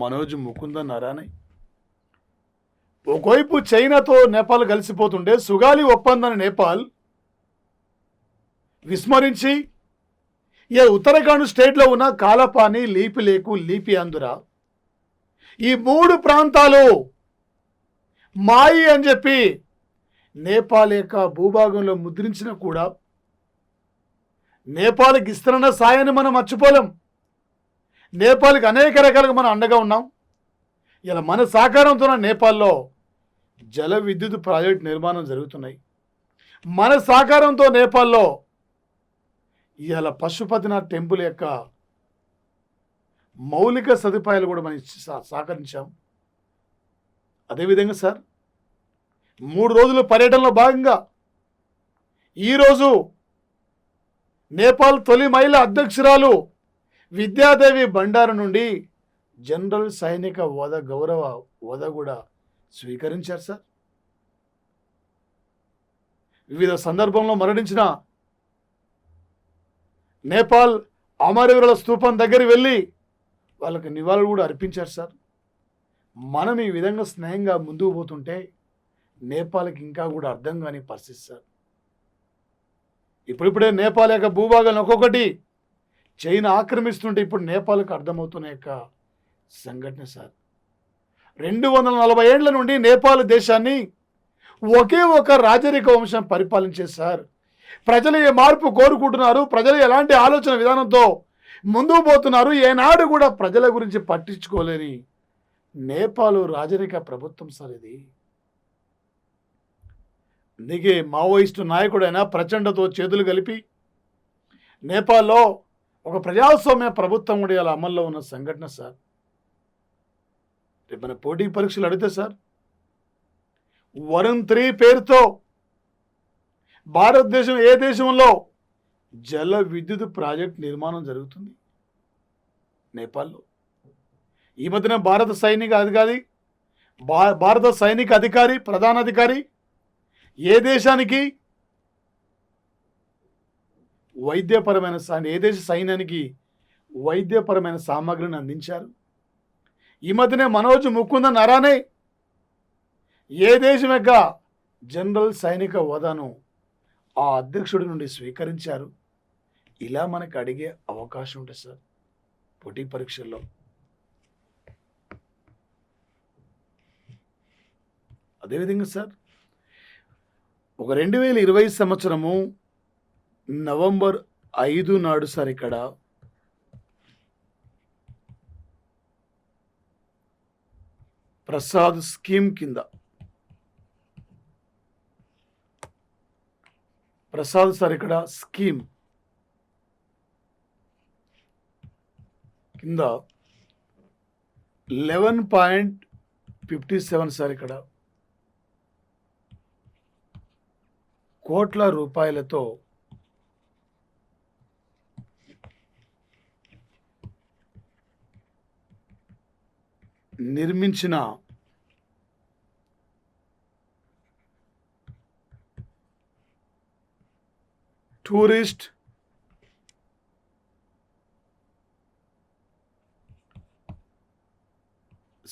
మనోజ్ ముకుంద నరానే. ఒకవైపు చైనాతో నేపాల్ కలిసిపోతుండే సుగాలి ఒప్పందాన్ని నేపాల్ విస్మరించి ఈ ఉత్తరాఖండ్ స్టేట్లో ఉన్న కాలపాని, లీపిలేకు, లీపి ఆంధ్ర ఈ 3 ప్రాంతాలు మాయి అని చెప్పి నేపాల్ యొక్క భూభాగంలో ముద్రించిన కూడా నేపాల్కి ఇస్తున్న సాయాన్ని మనం మర్చిపోలేం. నేపాల్కి అనేక రకాలుగా మనం అండగా ఉన్నాం. ఇలా మన సహకారంతో నేపాల్లో జల విద్యుత్ ప్రాజెక్ట్ నిర్మాణం జరుగుతున్నాయి. మన సహకారంతో నేపాల్లో ఇవాళ పశుపతినాథ్ టెంపుల్ యొక్క మౌలిక సదుపాయాలు కూడా మనం సహకరించాం. అదేవిధంగా సార్ 3 రోజుల పర్యటనలో భాగంగా ఈరోజు నేపాల్ తొలి మహిళా అధ్యక్షురాలు విద్యాదేవి బండారు నుండి జనరల్ సైనిక హోదా, గౌరవ హోదా కూడా స్వీకరించారు సార్. వివిధ సందర్భంలో మరణించిన నేపాల్ అమరవీరుల స్తూపం దగ్గరికి వెళ్ళి వాళ్ళకి నివాళులు కూడా అర్పించారు సార్. మనం ఈ విధంగా స్నేహంగా ముందుకు పోతుంటే నేపాల్కి ఇంకా కూడా అర్థం కాని పరిస్థితి సార్. ఇప్పుడిప్పుడే నేపాల్ యొక్క భూభాగాలను ఒక్కొక్కటి చైనా ఆక్రమిస్తుంటే ఇప్పుడు నేపాల్కి అర్థమవుతున్న యొక్క సంఘటన సార్. 240 ఏళ్ల నుండి నేపాల్ దేశాన్ని ఒకే ఒక రాజరిక వంశం పరిపాలించే సార్. ప్రజలు ఏ మార్పు కోరుకుంటున్నారు, ప్రజలు ఎలాంటి ఆలోచన విధానంతో ముందుకు పోతున్నారు, ఏనాడు కూడా ప్రజల గురించి పట్టించుకోలేని నేపాల్ రాజరిక ప్రభుత్వం సార్ ఇది. అందుకే మావోయిస్టు నాయకుడైన ప్రచండతో చేతులు కలిపి నేపాల్లో ఒక ప్రజాస్వామ్య ప్రభుత్వం కూడా ఇలా అమల్లో ఉన్న సంఘటన సార్. రేపు మన పోటీ పరీక్షలు అడిగితే సార్ వరుణ్ 3 పేరుతో భారతదేశం ఏ దేశంలో జల విద్యుత్ ప్రాజెక్ట్ నిర్మాణం జరుగుతుంది నేపాల్లో. ఈ మధ్యన భారత సైనిక అధికారి ప్రధానాధికారి ఏ దేశానికి వైద్యపరమైన ఏ దేశ సైన్యానికి వైద్యపరమైన సామాగ్రిని అందించారు. ఈ మధ్యనే మనోజ్ ముకుంద నరానే ఏ దేశం యొక్క జనరల్ సైనిక హోదాను ఆ అధ్యక్షుడి నుండి స్వీకరించారు. ఇలా మనకు అడిగే అవకాశం ఉంటుంది సార్ పోటీ పరీక్షల్లో. అదేవిధంగా సార్ ఒక 2020 సంవత్సరము నవంబర్ 5 నాడు సార్ ఇక్కడ ప్రసాద్ స్కీమ్ కింద ప్రసాద్ సార్ ఇక్కడ స్కీమ్ కింద 11.57 సార్ ఇక్కడ కోట్ల రూపాయలతో నిర్మించిన టూరిస్ట్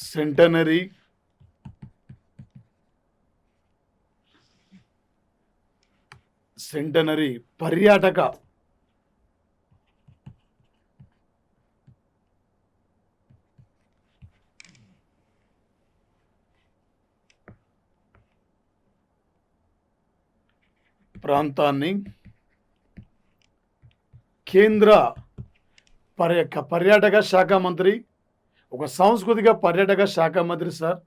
సెంటనరీ ప్రాంతాన్ని కేంద్ర పర్యాటక శాఖ మంత్రి, ఒక సాంస్కృతిక పర్యాటక శాఖ మంత్రి సార్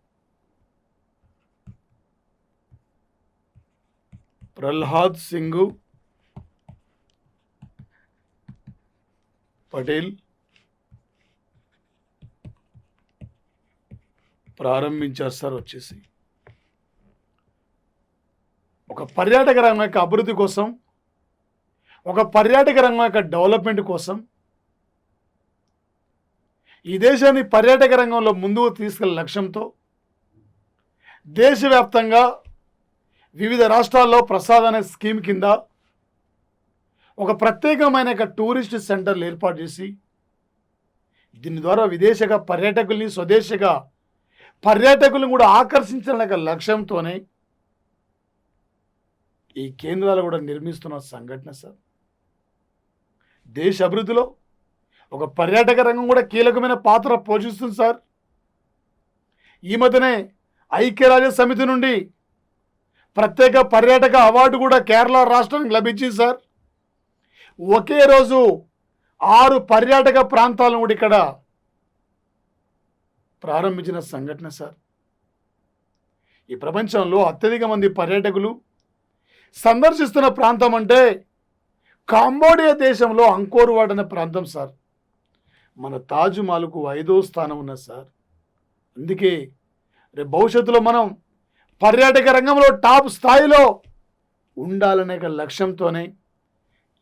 ప్రహ్లాద్ సింగ్ పటేల్ ప్రారంభించారు సార్. వచ్చేసి ఒక పర్యాటక రంగం యొక్క అభివృద్ధి కోసం, ఒక పర్యాటక రంగం యొక్క డెవలప్మెంట్ కోసం, ఈ దేశాన్ని పర్యాటక రంగంలో ముందుకు తీసుకెళ్లే లక్ష్యంతో దేశవ్యాప్తంగా వివిధ రాష్ట్రాల్లో ప్రసాద్ అనే స్కీమ్ కింద ఒక ప్రత్యేకమైన టూరిస్ట్ సెంటర్లు ఏర్పాటు చేసి దీని ద్వారా విదేశీయ పర్యాటకుల్ని, స్వదేశీయ పర్యాటకులను కూడా ఆకర్షించాలనే లక్ష్యంతోనే ఈ కేంద్రాలు కూడా నిర్మిస్తున్న సంఘటన సార్. దేశ అభివృద్ధిలో ఒక పర్యాటక రంగం కూడా కీలకమైన పాత్ర పోషిస్తుంది సార్. ఈ మధ్యనే ఐక్యరాజ్య సమితి నుండి ప్రత్యేక పర్యాటక అవార్డు కూడా కేరళ రాష్ట్రానికి లభించింది సార్. ఒకే రోజు 6 పర్యాటక ప్రాంతాలను కూడా ఇక్కడ ప్రారంభించిన సంఘటన సార్. ఈ ప్రపంచంలో అత్యధిక మంది పర్యాటకులు సందర్శిస్తున్న ప్రాంతం అంటే కాంబోడియా దేశంలో అంకోర్ వాట్ అనే ప్రాంతం సార్. మన తాజ్ మహల్కు 5వ స్థానం ఉన్నది సార్. అందుకే రేపు భవిష్యత్తులో మనం పర్యాటక రంగంలో టాప్ స్థాయిలో ఉండాలనే లక్ష్యంతోనే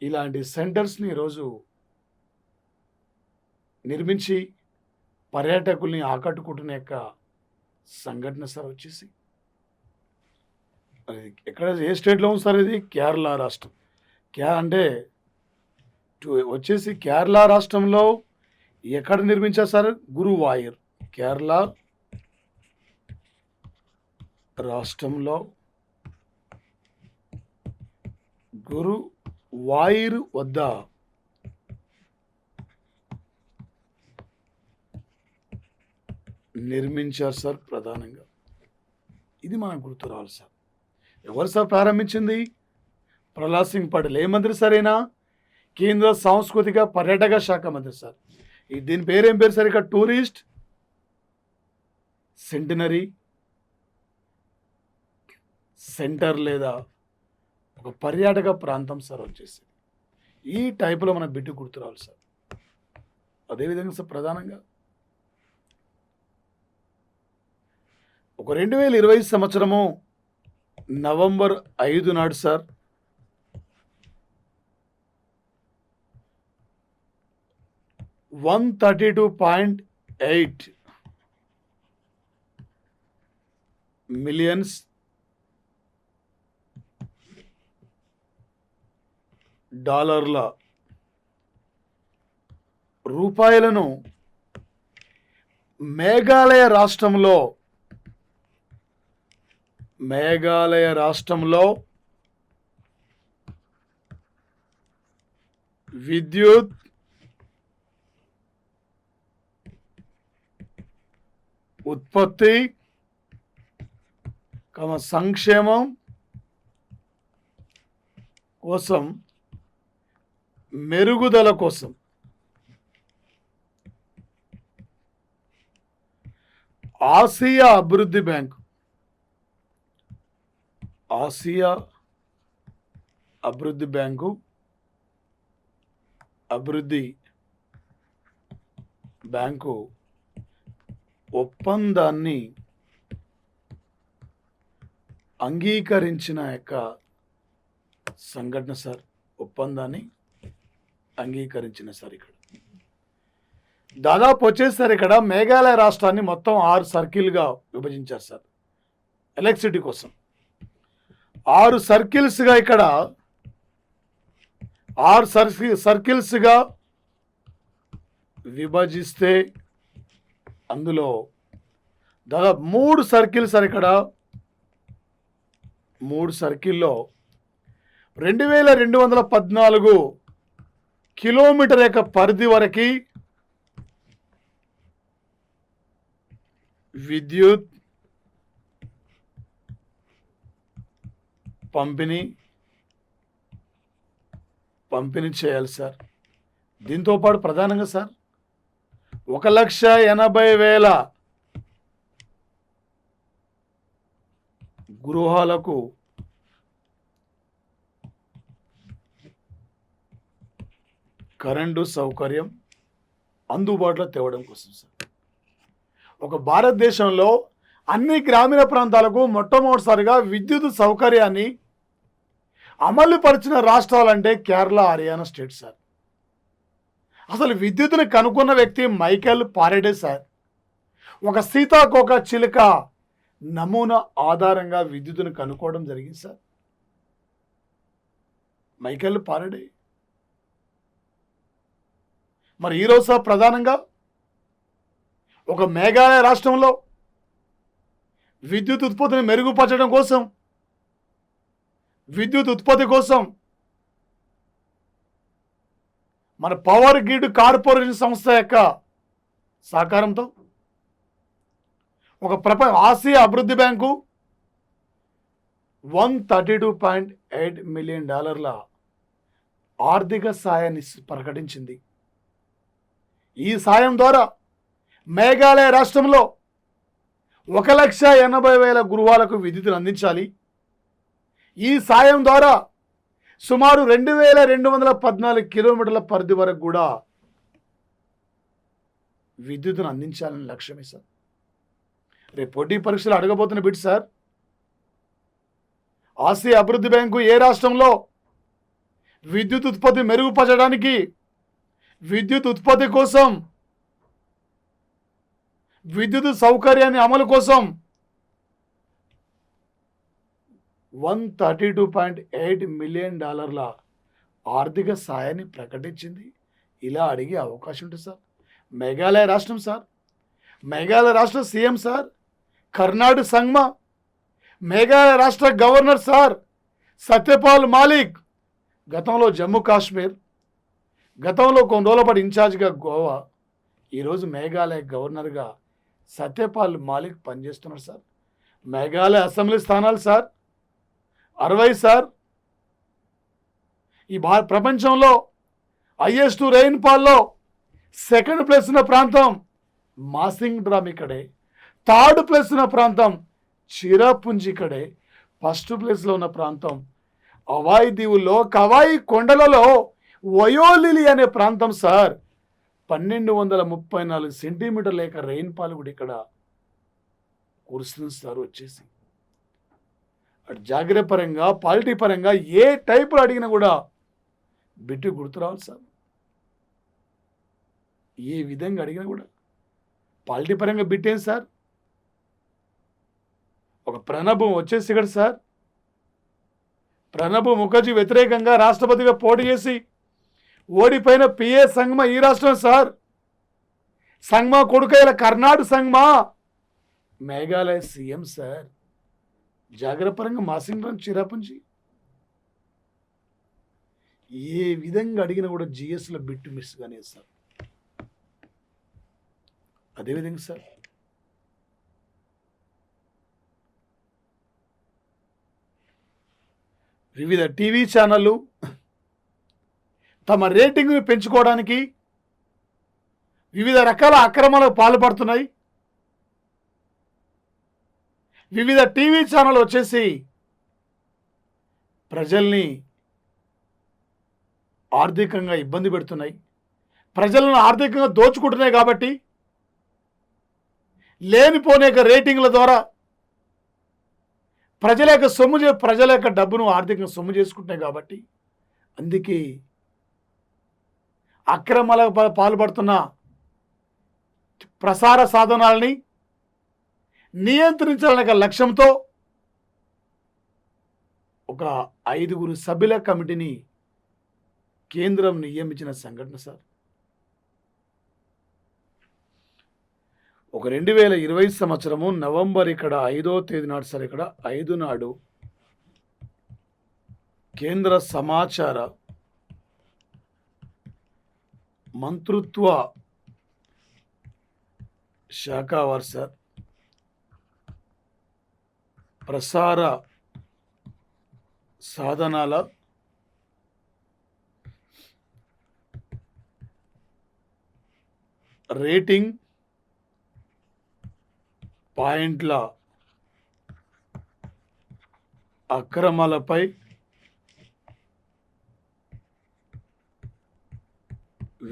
ఇలాంటి సెంటర్స్ని ఈరోజు నిర్మించి పర్యాటకుల్ని ఆకట్టుకుంటున్న సంఘటన సార్. వచ్చేసి ఎక్కడ, ఏ స్టేట్లో ఉంది సార్ ఇది? కేరళ రాష్ట్రం. అంటే వచ్చేసి కేరళ రాష్ట్రంలో ఎక్కడ నిర్మించారు సార్? గురువాయూర్. కేరళ రాష్ట్రంలో గురువాయూర్ వద్ద నిర్మించారు సార్ ప్రధానంగా. ఇది మనకు గుర్తు రావాలి సార్. ఎవరు సార్ ప్రారంభించింది? ప్రహ్లాద్ సింగ్ పటేల్. ఏ మంత్రి సరేనా? కేంద్ర సాంస్కృతిక పర్యాటక శాఖ మంత్రి సార్. దీని పేరేం పేరు సార్? ఇక్కడ టూరిస్ట్ సెంటినరీ సెంటర్ లేదా ఒక పర్యాటక ప్రాంతం సార్. వచ్చేసి ఈ టైపులో మన బిడ్డ గుర్తు రావాలి సార్. అదేవిధంగా సార్ ప్రధానంగా ఒక 2020 సంవత్సరము నవంబర్ 5 నాడు సార్ $132.8 మిలియన్స్ రూపాయలను మేఘాలయ రాష్ట్రంలో విద్యుత్ ఉత్పత్తి సంక్షేమం కోసం, మెరుగుదల కోసం ఆసియా అభివృద్ధి బ్యాంకు ఒప్పందాన్ని అంగీకరించిన సంఘటన సార్. ఒప్పందాన్ని అంగీకరించిన సార్. ఇక్కడ దాదాపు వచ్చేసరి ఇక్కడ మేఘాలయ రాష్ట్రాన్ని మొత్తం 6 సర్కిల్గా విభజించారు సార్. ఎలక్ట్రిసిటీ కోసం 6 సర్కిల్స్గా ఇక్కడ 6 సర్కిల్స్గా విభజిస్తే అందులో దాదాపు 3 సర్కిల్స్ సార్. ఇక్కడ 3 సర్కిల్లో 2214 కిలోమీటర్ పరిధి వరకు విద్యుత్ పంపిణీ పంపిణీ చేయాలి సార్. దీంతోపాటు ప్రధానంగా సార్ 1,80,000 గృహాలకు కరెంటు సౌకర్యం అందుబాటులో తేవడం కోసం సార్. ఒక భారతదేశంలో అన్ని గ్రామీణ ప్రాంతాలకు మొట్టమొదటిసారిగా విద్యుత్ సౌకర్యాన్ని అమలు పరిచిన రాష్ట్రాలంటే కేరళ, హర్యానా స్టేట్ సార్. అసలు విద్యుత్తుని కనుక్కున్న వ్యక్తి మైకేల్ పారెడే సార్. ఒక సీతాకోక చిలుక నమూనా ఆధారంగా విద్యుత్తుని కనుక్కోవడం జరిగింది సార్. మైకేల్ పారెడే. మరి ఈరోజు సార్ ప్రధానంగా ఒక మేఘాలయ రాష్ట్రంలో విద్యుత్ ఉత్పత్తిని మెరుగుపరచడం కోసం, విద్యుత్ ఉత్పత్తి కోసం మన పవర్ గ్రిడ్ కార్పొరేషన్ సంస్థ యొక్క సహకారంతో ఒక ఆసియా అభివృద్ధి బ్యాంకు $132.8 మిలియన్ ఆర్థిక సాయాన్ని ప్రకటించింది. ఈ సాయం ద్వారా మేఘాలయ రాష్ట్రంలో 1,80,000 గృహాలకు విద్యుత్తును అందించాలి. ఈ సాయం ద్వారా సుమారు 2,214 కిలోమీటర్ల పరిధి వరకు కూడా విద్యుత్తును అందించాలని లక్ష్యమే సార్. రేపు పోటీ పరీక్షలు అడగబోతున్న బిట్ సార్, ఆసియా అభివృద్ధి బ్యాంకు ఏ రాష్ట్రంలో విద్యుత్ ఉత్పత్తి మెరుగుపరచడానికి, విద్యుత్ ఉత్పత్తి కోసం, విద్యుత్ సౌకర్యాన్ని అమలు కోసం $132.8 మిలియన్ ఆర్థిక సాయాన్ని ప్రకటించింది. ఇలా అడిగే అవకాశం ఉంటుంది సార్. మేఘాలయ రాష్ట్రం సార్, మేఘాలయ రాష్ట్ర సీఎం సార్ కర్నాడ్ సంగ్మా, మేఘాలయ రాష్ట్ర గవర్నర్ సార్ సత్యపాల్ మాలిక్, గతంలో జమ్మూ కాశ్మీర్, గతంలో కొన్ని రోజుల పాటు ఇన్ఛార్జ్గా గోవా, ఈరోజు మేఘాలయ గవర్నర్గా సత్యపాల్ మాలిక్ పనిచేస్తున్నారు సార్. మేఘాలయ అసెంబ్లీ స్థానాలు సార్ 60 సార్. ఈ ప్రపంచంలో హైయెస్ట్ రెయిన్ఫాల్లో సెకండ్ ప్లేస్ ఉన్న ప్రాంతం మాసింగ్ డ్రామ్ ఇక్కడే, థర్డ్ ప్లేస్ ఉన్న ప్రాంతం చిరాపుంజి ఇక్కడే, ఫస్ట్ ప్లేస్లో ఉన్న ప్రాంతం హవాయి దీవుల్లో కవాయి కొండలలో వయోలిలి అనే ప్రాంతం సార్. 1,234 సెంటీమీటర్ లేక రెయిన్ఫాల్ కూడా ఇక్కడ కురుస్తుంది సార్. వచ్చేసి అటు జాగ్రత్త పరంగా, పాలిటీ పరంగా ఏ టైపులో అడిగినా కూడా బిట్టు గుర్తు రావాలి సార్. ఏ విధంగా అడిగినా కూడా పాలిటీ పరంగా బిట్టేం సార్. ఒక ప్రణబ్ వచ్చేసి ఇక్కడ సార్, ప్రణబ్ ముఖర్జీ వ్యతిరేకంగా రాష్ట్రపతిగా పోటీ చేసి ఓడిపోయిన పిఏ సంగ్మా ఈ రాష్ట్రం సార్. సంగ్మా కొడుకైన కర్నాడ్ సంగ్మా మేఘాలయ సీఎం సార్. జాగ్రత్త పరంగా మాసింగ్రం చిరాపుంజి ఏ విధంగా అడిగినా కూడా జిఎస్లో బిట్టు మిస్ కానీ సార్. అదేవిధంగా సార్ వివిధ టీవీ ఛానళ్ళు తమ రేటింగ్ని పెంచుకోవడానికి వివిధ రకాల అక్రమాలకు పాల్పడుతున్నాయి. వివిధ టీవీ ఛానల్ వచ్చేసి ప్రజల్ని ఆర్థికంగా ఇబ్బంది పెడుతున్నాయి, ప్రజలను ఆర్థికంగా దోచుకుంటున్నాయి. కాబట్టి లేనిపోనేక రేటింగ్ల ద్వారా ప్రజల యొక్క డబ్బును ఆర్థికంగా సొమ్ము చేసుకుంటున్నాయి. కాబట్టి అందుకే అక్రమాలకు పాల్పడుతున్న ప్రసార సాధనాలని నియంత్రించాలనే లక్ష్యంతో ఒక 5 సభ్యుల కమిటీని కేంద్రం నియమించిన సంఘటన సార్. ఒక 2020 సంవత్సరము నవంబర్ 5వ తేదీ నాడు సార్, 5 నాడు కేంద్ర సమాచార మంత్రిత్వ శాఖ వారు సార్ ప్రసార సాధనాల రేటింగ్ పాయింట్ల అక్రమాలపై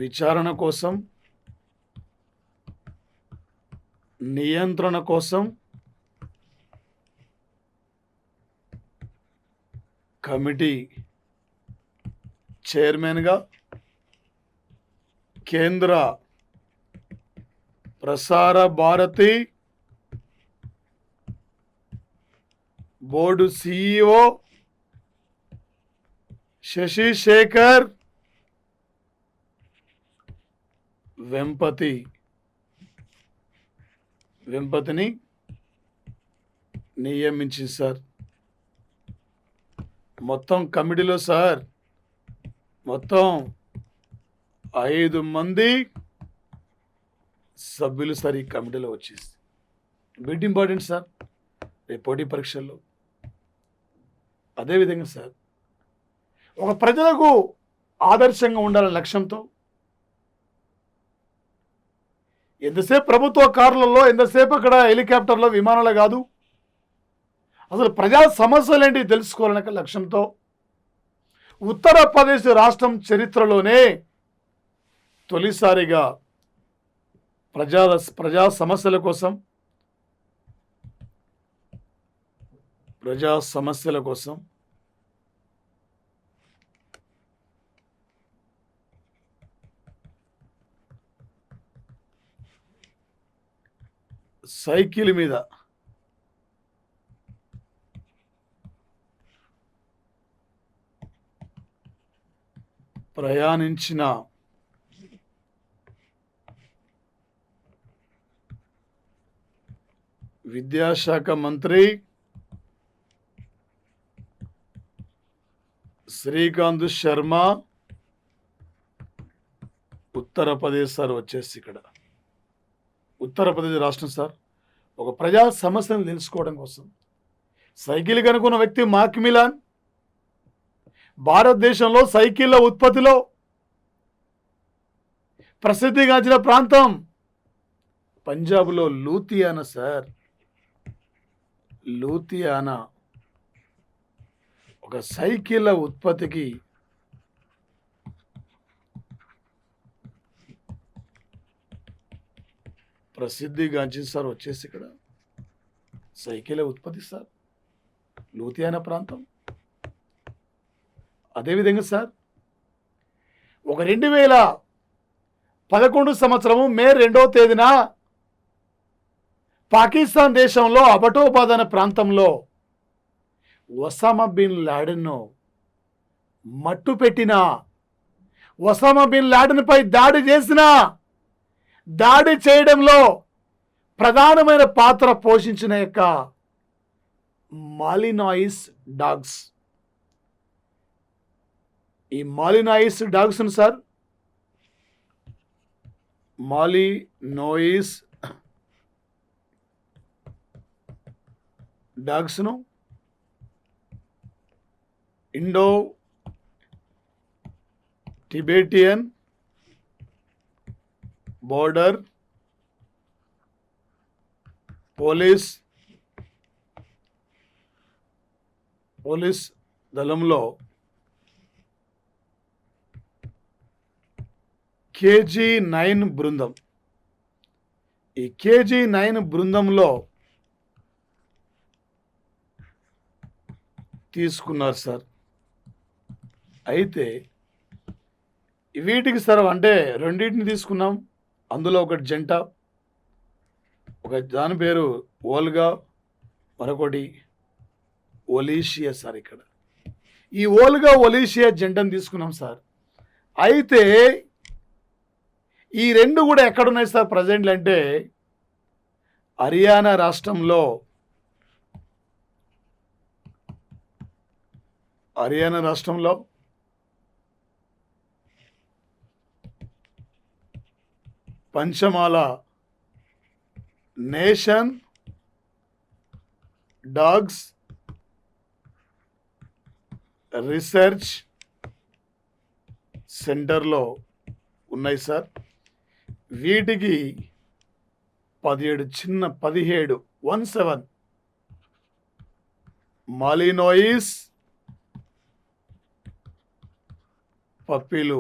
విచారణ కోసం, నియంత్రణ కోసం కమిటీ చైర్మన్గా కేంద్ర ప్రసార భారతి బోర్డు సిఇఓ శశి శేఖర్ వెంపతిని నియమించింది సార్. మొత్తం కమిటీలో సార్ మొత్తం 5 మంది సభ్యులు సార్ ఈ కమిటీలో వచ్చేసి. బిట్ ఇంపార్టెంట్ సార్ రేపు పోటీ పరీక్షల్లో. అదేవిధంగా సార్ ఒక ప్రజలకు ఆదర్శంగా ఉండాలనే లక్ష్యంతో ఎంతసేపు ప్రభుత్వ కార్లలో, ఎంతసేపు అక్కడ హెలికాప్టర్లో, విమానాలు కాదు, అసలు ప్రజా సమస్యలు ఏంటి తెలుసుకోవాలనే లక్ష్యంతో ఉత్తరప్రదేశ్ రాష్ట్రం చరిత్రలోనే తొలిసారిగా ప్రజా సమస్యల కోసం సైకిల్ మీద ప్రయాణించిన విద్యాశాఖ మంత్రి శ్రీకాంత్ శర్మ ఉత్తరప్రదేశ్ సార్ వచ్చేసి ఇక్కడ ఉత్తరప్రదేశ్ రాష్ట్రం సార్ ఒక ప్రజా సమస్యను తెలుసుకోవడం కోసం సైకిల్ కనుక్కున్న వ్యక్తి మాక్మిలాన్. భారతదేశంలో సైకిళ్ళ ఉత్పత్తిలో ప్రసిద్ధిగాంచిన ప్రాంతం పంజాబ్లో లూథియానా సార్. లూథియానా ఒక సైకిళ్ళ ఉత్పత్తికి ప్రసిద్ధిగాంచింది సార్. వచ్చేసి ఇక్కడ సైకిళ్ళ ఉత్పత్తి సార్ లూథియానా ప్రాంతం. అదేవిధంగా సార్ ఒక 2011 సంవత్సరము మే 2వ తేదీన పాకిస్తాన్ దేశంలో అబటోబాద్ అనే ప్రాంతంలో ఒసామా బిన్ లాడెన్ను మట్టుపెట్టిన, ఒసామా బిన్ లాడెన్పై దాడి చేయడంలో ప్రధానమైన పాత్ర పోషించిన యొక్క మాలినాయిస్ డాగ్స్. ఈ మాలినాయిస్ డాగ్స్ను సార్ మాలినోయిస్ డాగ్స్ను ఇండో టిబెటియన్ బోర్డర్ పోలీస్ దళంలో KG-9 బృందం, ఈ KG-9 బృందంలో తీసుకున్నారు సార్. అయితే వీటికి సార్ అంటే రెండింటిని తీసుకున్నాం. అందులో ఒకటి జంట, ఒక దాని పేరు ఓల్గా, మరొకటి ఒలీషియా సార్. ఇక్కడ ఈ ఓల్గా ఒలీషియా జంటను తీసుకున్నాం సార్. అయితే ఈ రెండు కూడా ఎక్కడున్నాయి సార్ ప్రజెంట్లు అంటే హర్యానా రాష్ట్రంలో పంచమాల నేషన్ డాగ్స్ రీసెర్చ్ సెంటర్లో ఉన్నాయి సార్. వీటికి 17 మాలినోయిస్ పప్పీలు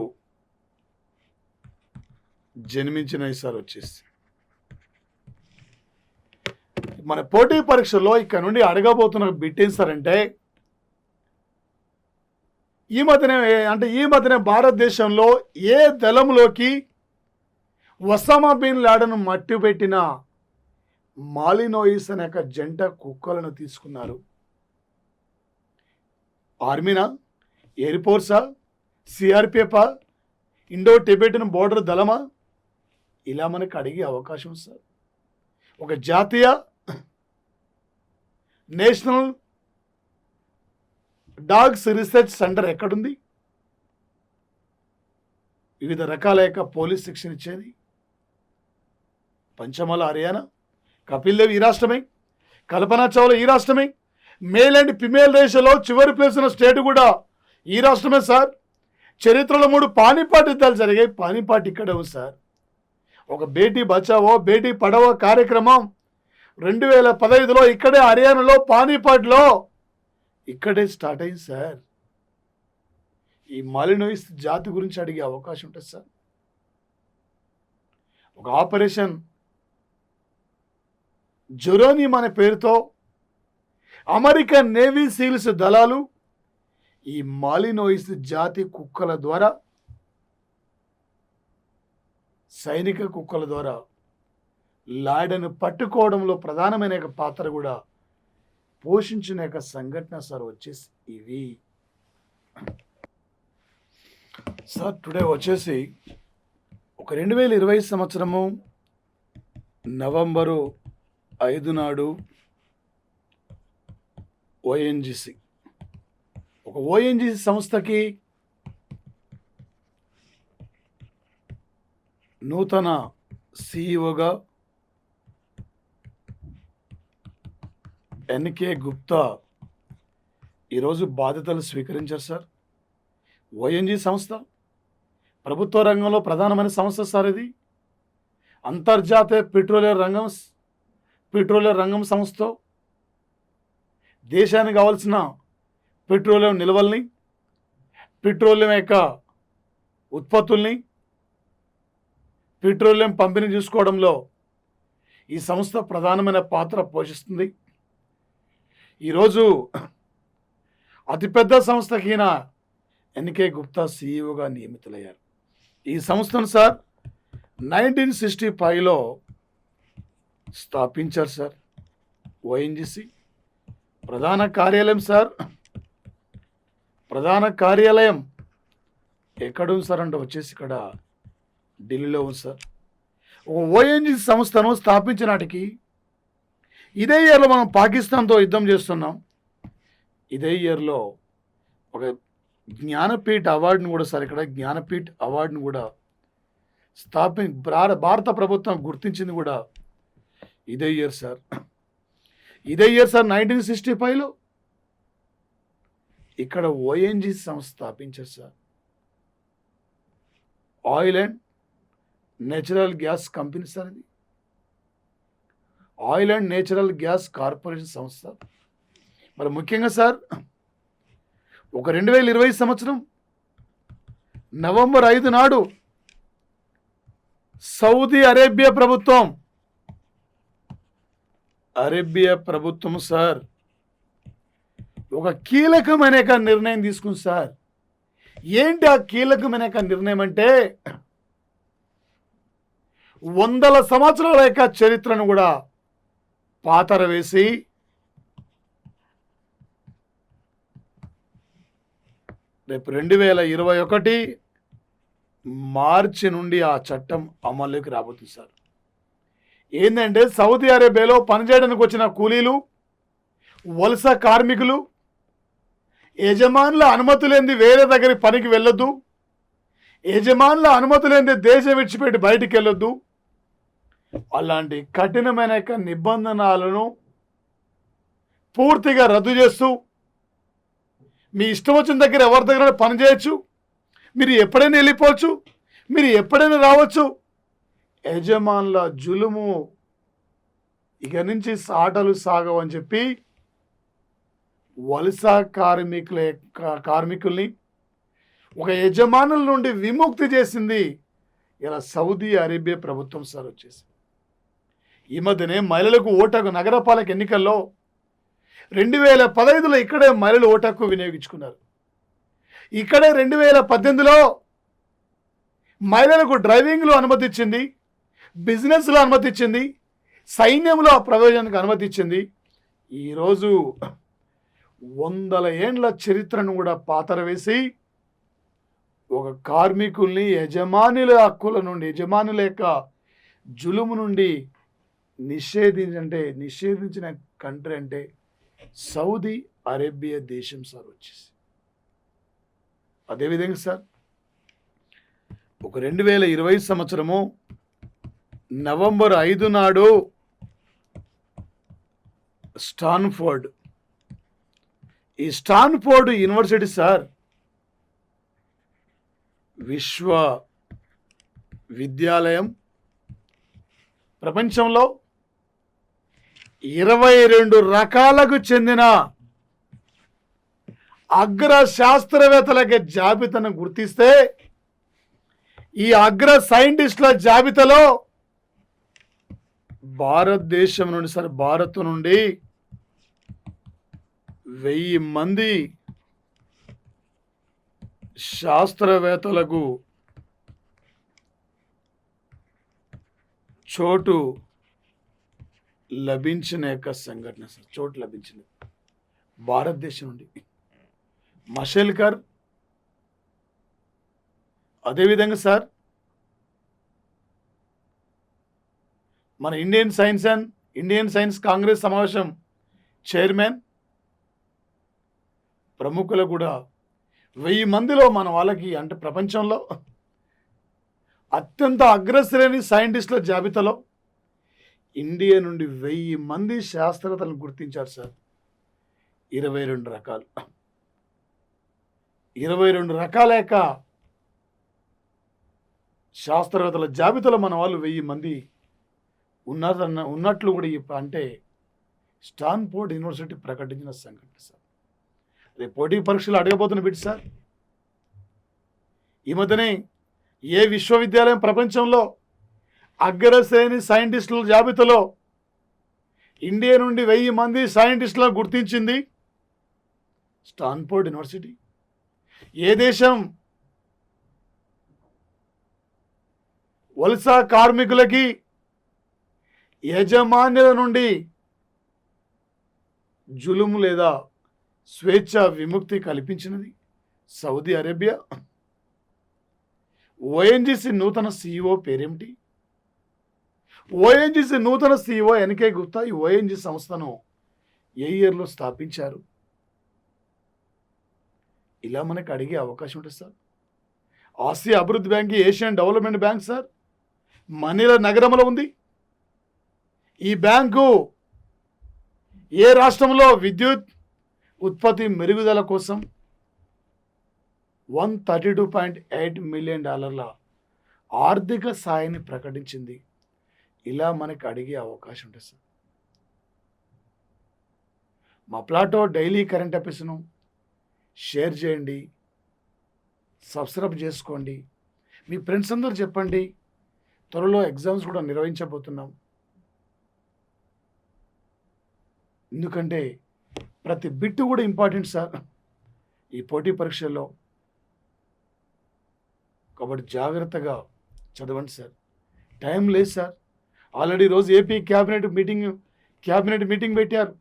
జన్మించినాయి సార్. వచ్చేసి మన పోటీ పరీక్షల్లో ఇక్కడ నుండి అడగబోతున్న బిట్ ఏం సార్ అంటే, ఈ మధ్యనే భారతదేశంలో ఏ దళంలోకి ఒసామా బిన్ లాడెన్ మట్టి పెట్టిన మాలినోయిస్ అనే ఒక జంట కుక్కలను తీసుకున్నారు? ఆర్మీనా, ఎయిర్ ఫోర్సా, సిఆర్పిఎఫా, ఇండో టిబెటన్ బోర్డర్ దళమా? ఇలా మనకు అడిగే అవకాశం సార్. ఒక జాతీయ నేషనల్ డాగ్స్ రీసెర్చ్ సెంటర్ ఎక్కడుంది? వివిధ రకాల యొక్క పోలీస్ శిక్షణ ఇచ్చేది పంచమల హర్యానా, కపిల్ దేవ్ ఈ రాష్ట్రమే, కల్పనా చావ్లా ఈ రాష్ట్రమే, మేల్ అండ్ ఫిమేల్ రేషియోలో చివరి ప్లేస్ ఉన్న స్టేట్ కూడా ఈ రాష్ట్రమే సార్. చరిత్రలో 3 పానిపాట్ యుద్ధాలు జరిగాయి. పానిపాట్ ఇక్కడే ఉంది సార్. ఒక బేటీ బచావో బేటీ పడావో కార్యక్రమం 2015లో ఇక్కడే హర్యానాలో పానిపాట్లో ఇక్కడే స్టార్ట్ అయింది సార్. ఈ మాలినోయిస్ జాతి గురించి అడిగే అవకాశం ఉంటుంది సార్. ఒక ఆపరేషన్ జెరోనియం అనే పేరుతో అమెరికన్ నేవీ సీల్స్ దళాలు ఈ మాలినోయిస్ జాతి కుక్కల ద్వారా, సైనిక కుక్కల ద్వారా లాడెన్ పట్టుకోవడంలో ప్రధానమైన పాత్ర కూడా పోషించిన సంఘటన సార్. వచ్చేసి ఇవి సార్. టుడే వచ్చేసి ఒక 2020 సంవత్సరము నవంబరు 5 నాడు ఓఎన్జీసీ, ఒక ఓఎన్జీసీ సంస్థకి నూతన సిఇఓగా ఎన్కే గుప్తా ఈరోజు బాధ్యతలు స్వీకరించారు సార్. ఓఎన్జీ సంస్థ ప్రభుత్వ రంగంలో ప్రధానమైన సంస్థ సార్. ఇది అంతర్జాతీయ పెట్రోలియం రంగం సంస్థతో దేశానికి కావాల్సిన పెట్రోలియం నిల్వల్ని, పెట్రోలియం యొక్క ఉత్పత్తుల్ని, పెట్రోలియం పంపిణీ చూసుకోవడంలో ఈ సంస్థ ప్రధానమైన పాత్ర పోషిస్తుంది. ఈరోజు అతిపెద్ద సంస్థకి ఎన్కే గుప్తా సిఇఓగా నియమితులయ్యారు. ఈ సంస్థను సార్ 1965లో స్థాపించారు సార్. ఓఎన్జీసీ ప్రధాన కార్యాలయం సార్, ప్రధాన కార్యాలయం ఎక్కడుంది సార్ అంటే వచ్చేసి ఇక్కడ ఢిల్లీలో ఉంది సార్. ఓఎన్జీసీ సంస్థను స్థాపించినాటికి ఇదే ఇయర్లో మనం పాకిస్తాన్తో యుద్ధం చేస్తున్నాం. ఇదే ఇయర్లో ఒక జ్ఞానపీఠ్ అవార్డును కూడా సార్, ఇక్కడ జ్ఞానపీఠ్ అవార్డును కూడా భారత ప్రభుత్వం గుర్తించింది కూడా ఇదే ఇయర్ సార్. ఇదే ఇయర్ సార్ 1965లో ఇక్కడ ఓఎన్జీసీ సంస్థ స్థాపించారు sir. Oil and natural gas company sir. ఇది oil and natural gas corporation సంస్థ. మరి ముఖ్యంగా సార్ ఒక 2020 సంవత్సరం నవంబర్ 5 నాడు సౌదీ అరేబియా ప్రభుత్వం సార్ ఒక కీలకమైన నిర్ణయం తీసుకుంది సార్. ఏంటి ఆ కీలకమైన నిర్ణయం అంటే, 100 సంవత్సరాల యొక్క చరిత్రను కూడా పాతర వేసి రేపు 2021 మార్చి నుండి ఆ చట్టం అమల్లోకి రాబోతుంది సార్. ఏంటంటే సౌదీ అరేబియాలో పనిచేయడానికి వచ్చిన కూలీలు, వలస కార్మికులు యజమానుల అనుమతి లేనిది వేరే దగ్గరికి పనికి వెళ్ళొద్దు, యజమానుల అనుమతి లేనిది దేశం విడిచిపెట్టి బయటికి వెళ్ళొద్దు. అలాంటి కఠినమైన నిబంధనలను పూర్తిగా రద్దు చేస్తూ మీ ఇష్టం వచ్చిన దగ్గర ఎవరి దగ్గర పని చేయొచ్చు, మీరు ఎప్పుడైనా వెళ్ళిపోవచ్చు, మీరు ఎప్పుడైనా రావచ్చు. యజమానుల జులుము ఇక నుంచి సాటలు సాగవని చెప్పి వలస కార్మికుల్ని ఒక యజమానుల నుండి విముక్తి చేసింది ఇలా సౌదీ అరేబియా ప్రభుత్వం సార్ వచ్చేసి. ఈ మధ్యనే మహిళలకు ఓటకు నగరపాలక ఎన్నికల్లో 2015లో ఇక్కడే మహిళలు ఓటకు వినియోగించుకున్నారు. ఇక్కడే 2018లో మహిళలకు డ్రైవింగ్లో అనుమతి ఇచ్చింది, బిజినెస్లో అనుమతి ఇచ్చింది, సైన్యంలో ప్రవేశానికి అనుమతి ఇచ్చింది. ఈరోజు 100 ఏండ్ల చరిత్రను కూడా పాతర వేసి ఒక కార్మికుల్ని యజమానుల హక్కుల నుండి, యజమానుల యొక్క జులుము నుండి నిషేధించిన కంట్రీ అంటే సౌదీ అరేబియా దేశం సార్ వచ్చేసి. అదేవిధంగా సార్ ఒక 2020 సంవత్సరము నవంబర్ 5 నాడు స్టాన్ఫోర్డ్ యూనివర్సిటీ సార్ విశ్వ విద్యాలయం ప్రపంచంలో 22 రకాలకు చెందిన అగ్ర శాస్త్రవేత్తలకి జాబితాను గుర్తిస్తే ఈ అగ్ర సైంటిస్టుల జాబితాలో భారతదేశం నుండి సార్, భారత్ నుండి 1000 మంది శాస్త్రవేత్తలకు చోటు లభించిన యొక్క సంఘటన సార్. చోటు లభించింది భారతదేశం నుండి. మషేల్కర్, అదేవిధంగా సార్ మన ఇండియన్ సైన్స్ కాంగ్రెస్ సమావేశం చైర్మన్ ప్రముఖులు కూడా 1000 మందిలో మన వాళ్ళకి అంటే ప్రపంచంలో అత్యంత అగ్రశ్రేణి సైంటిస్టుల జాబితాలో ఇండియా నుండి 1000 మంది శాస్త్రవేత్తలను గుర్తించారు సార్. 22 రకాలు 22 రకాల యొక్క శాస్త్రవేత్తల జాబితాలో మన వాళ్ళు 1000 మంది ఉన్నట్లు కూడా అంటే స్టాన్ఫోర్డ్ యూనివర్సిటీ ప్రకటించిన సంఘటన సార్. రేపు పోటీ పరీక్షలు అడగబోతున్న బిడ్డ సార్. ఈ మధ్యనే ఏ విశ్వవిద్యాలయం ప్రపంచంలో అగ్రశ్రేణి సైంటిస్టుల జాబితాలో ఇండియా నుండి 1000 మంది సైంటిస్టులను గుర్తించింది? Stanford university. ఏ దేశం వలస కార్మికులకి యజమానుల నుండి జులుము లేదా స్వేచ్ఛ విముక్తి కల్పించినది? Saudi Arabia. ఓఎన్జీసీ నూతన CEO పేరేమిటి? ఓఎన్జీసీ నూతన CEO ఎన్కే గుప్తా ఈ ఓఎన్జీ సంస్థను ఏ ఇయర్లో స్థాపించారు? ఇలా మనకు అడిగే అవకాశం ఉంటుంది సార్. ఆసియా అభివృద్ధి bank, Asian development bank sir Manila నగరంలో ఉంది. ఈ బ్యాంకు ఏ రాష్ట్రంలో విద్యుత్ ఉత్పత్తి మెరుగుదల కోసం $132.8 మిలియన్ ఆర్థిక సాయాన్ని ప్రకటించింది? ఇలా మనకు అడిగే అవకాశం ఉంటుంది సార్. మా ప్లాటో డైలీ కరెంట్ అఫైర్స్ను షేర్ చేయండి, సబ్స్క్రైబ్ చేసుకోండి, మీ ఫ్రెండ్స్ అందరూ చెప్పండి. త్వరలో ఎగ్జామ్స్ కూడా నిర్వహించబోతున్నాం. ఎందుకంటే ప్రతి బిట్టు కూడా ఇంపార్టెంట్ సార్ ఈ పోటీ పరీక్షల్లో. కాబట్టి జాగ్రత్తగా చదవండి సార్. టైం లేదు సార్. ఆల్రెడీ రోజు ఏపీ క్యాబినెట్ మీటింగ్ పెట్టారు.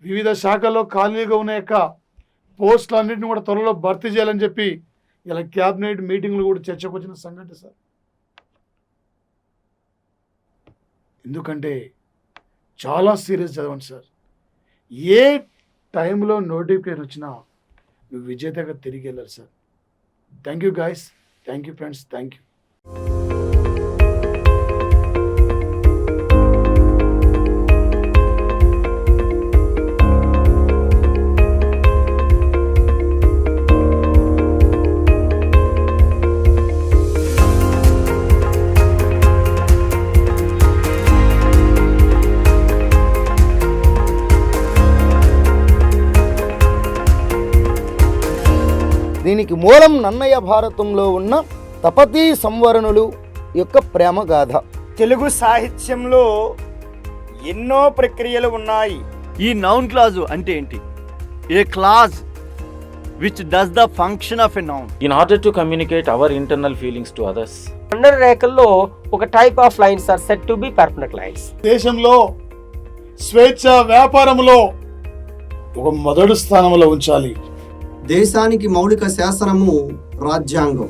వివిధ శాఖల్లో ఖాళీగా ఉన్న యొక్క పోస్టులన్నింటినీ కూడా త్వరలో భర్తీ చేయాలని చెప్పి ఇలా క్యాబినెట్ మీటింగ్లు కూడా చర్చకు వచ్చిన సంగతి సార్. ఎందుకంటే చాలా సీరియస్ చదవండి సార్. ఏ టైంలో నోటిఫికేషన్ వచ్చినా నువ్వు విజేతగా తిరిగి వెళ్ళాలి sir. Thank you guys, thank you friends, thank you. దీనికి మూలం నన్నయ్య భారతంలో ఉన్న తపతీ సంవరణులు యొక్క ప్రేమ గాథ. తెలుగు సాహిత్యంలో ఎన్నో ప్రక్రియలు ఉన్నాయి. ఈ నౌన్ క్లాజు అంటే ఏంటి? A clause which does the function of a noun in order to communicate our internal feelings to others. ఖండన రేఖల్లో ఒక type of lines are set to be permanent lines. దేశంలో స్వేచ్ఛ వ్యాపారంలో ఒక మొదటి స్థానంలో ఉంచాలి. దేశానికి మౌలిక శాసనము రాజ్యాంగం.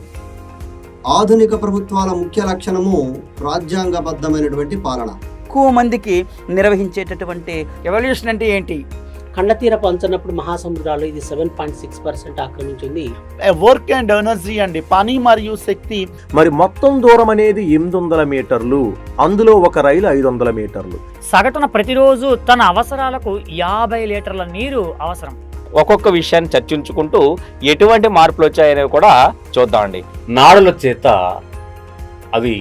ఆధునిక ప్రభుత్వాల ముఖ్య లక్షణము రాజ్యాంగబద్ధమైనటువంటి పాలన. ఎక్కువ మందికి నిర్వహించేటటువంటి ఎవల్యూషన్ అంటే ఏంటి? ఖండతీర పంచనప్పుడు మహాసముద్రాలు ఇది 7.6% ఆక్రమించింది. వర్క్ అండ్ ఎనర్జీ అండి, పని మరియు శక్తి. మరి మొత్తం దూరం అనేది 800 మీటర్లు, అందులో ఒక రైలు 500 మీటర్లు. సగటున ప్రతిరోజు తన అవసరాలకు 50 లీటర్ల నీరు అవసరం. ఒక్కొక్క విషయాన్ని చర్చించుకుంటూ ఎటువంటి మార్పులు వచ్చాయనేవి కూడా చూద్దామండి. నాడుల చేత అవి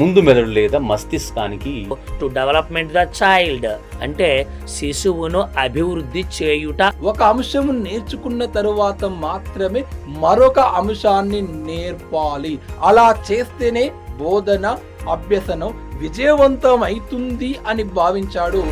ముందు మెదడు లేదా మస్తిష్కానికి టు డెవలప్మెంట్ ద చైల్డ్ అంటే శిశువును అభివృద్ధి చేయుట. ఒక అంశము నేర్చుకున్న తరువాత మాత్రమే మరొక అంశాన్ని నేర్పాలి. అలా చేస్తేనే బోధన అభ్యసనం విజయవంతం అవుతుంది అని భావించాడు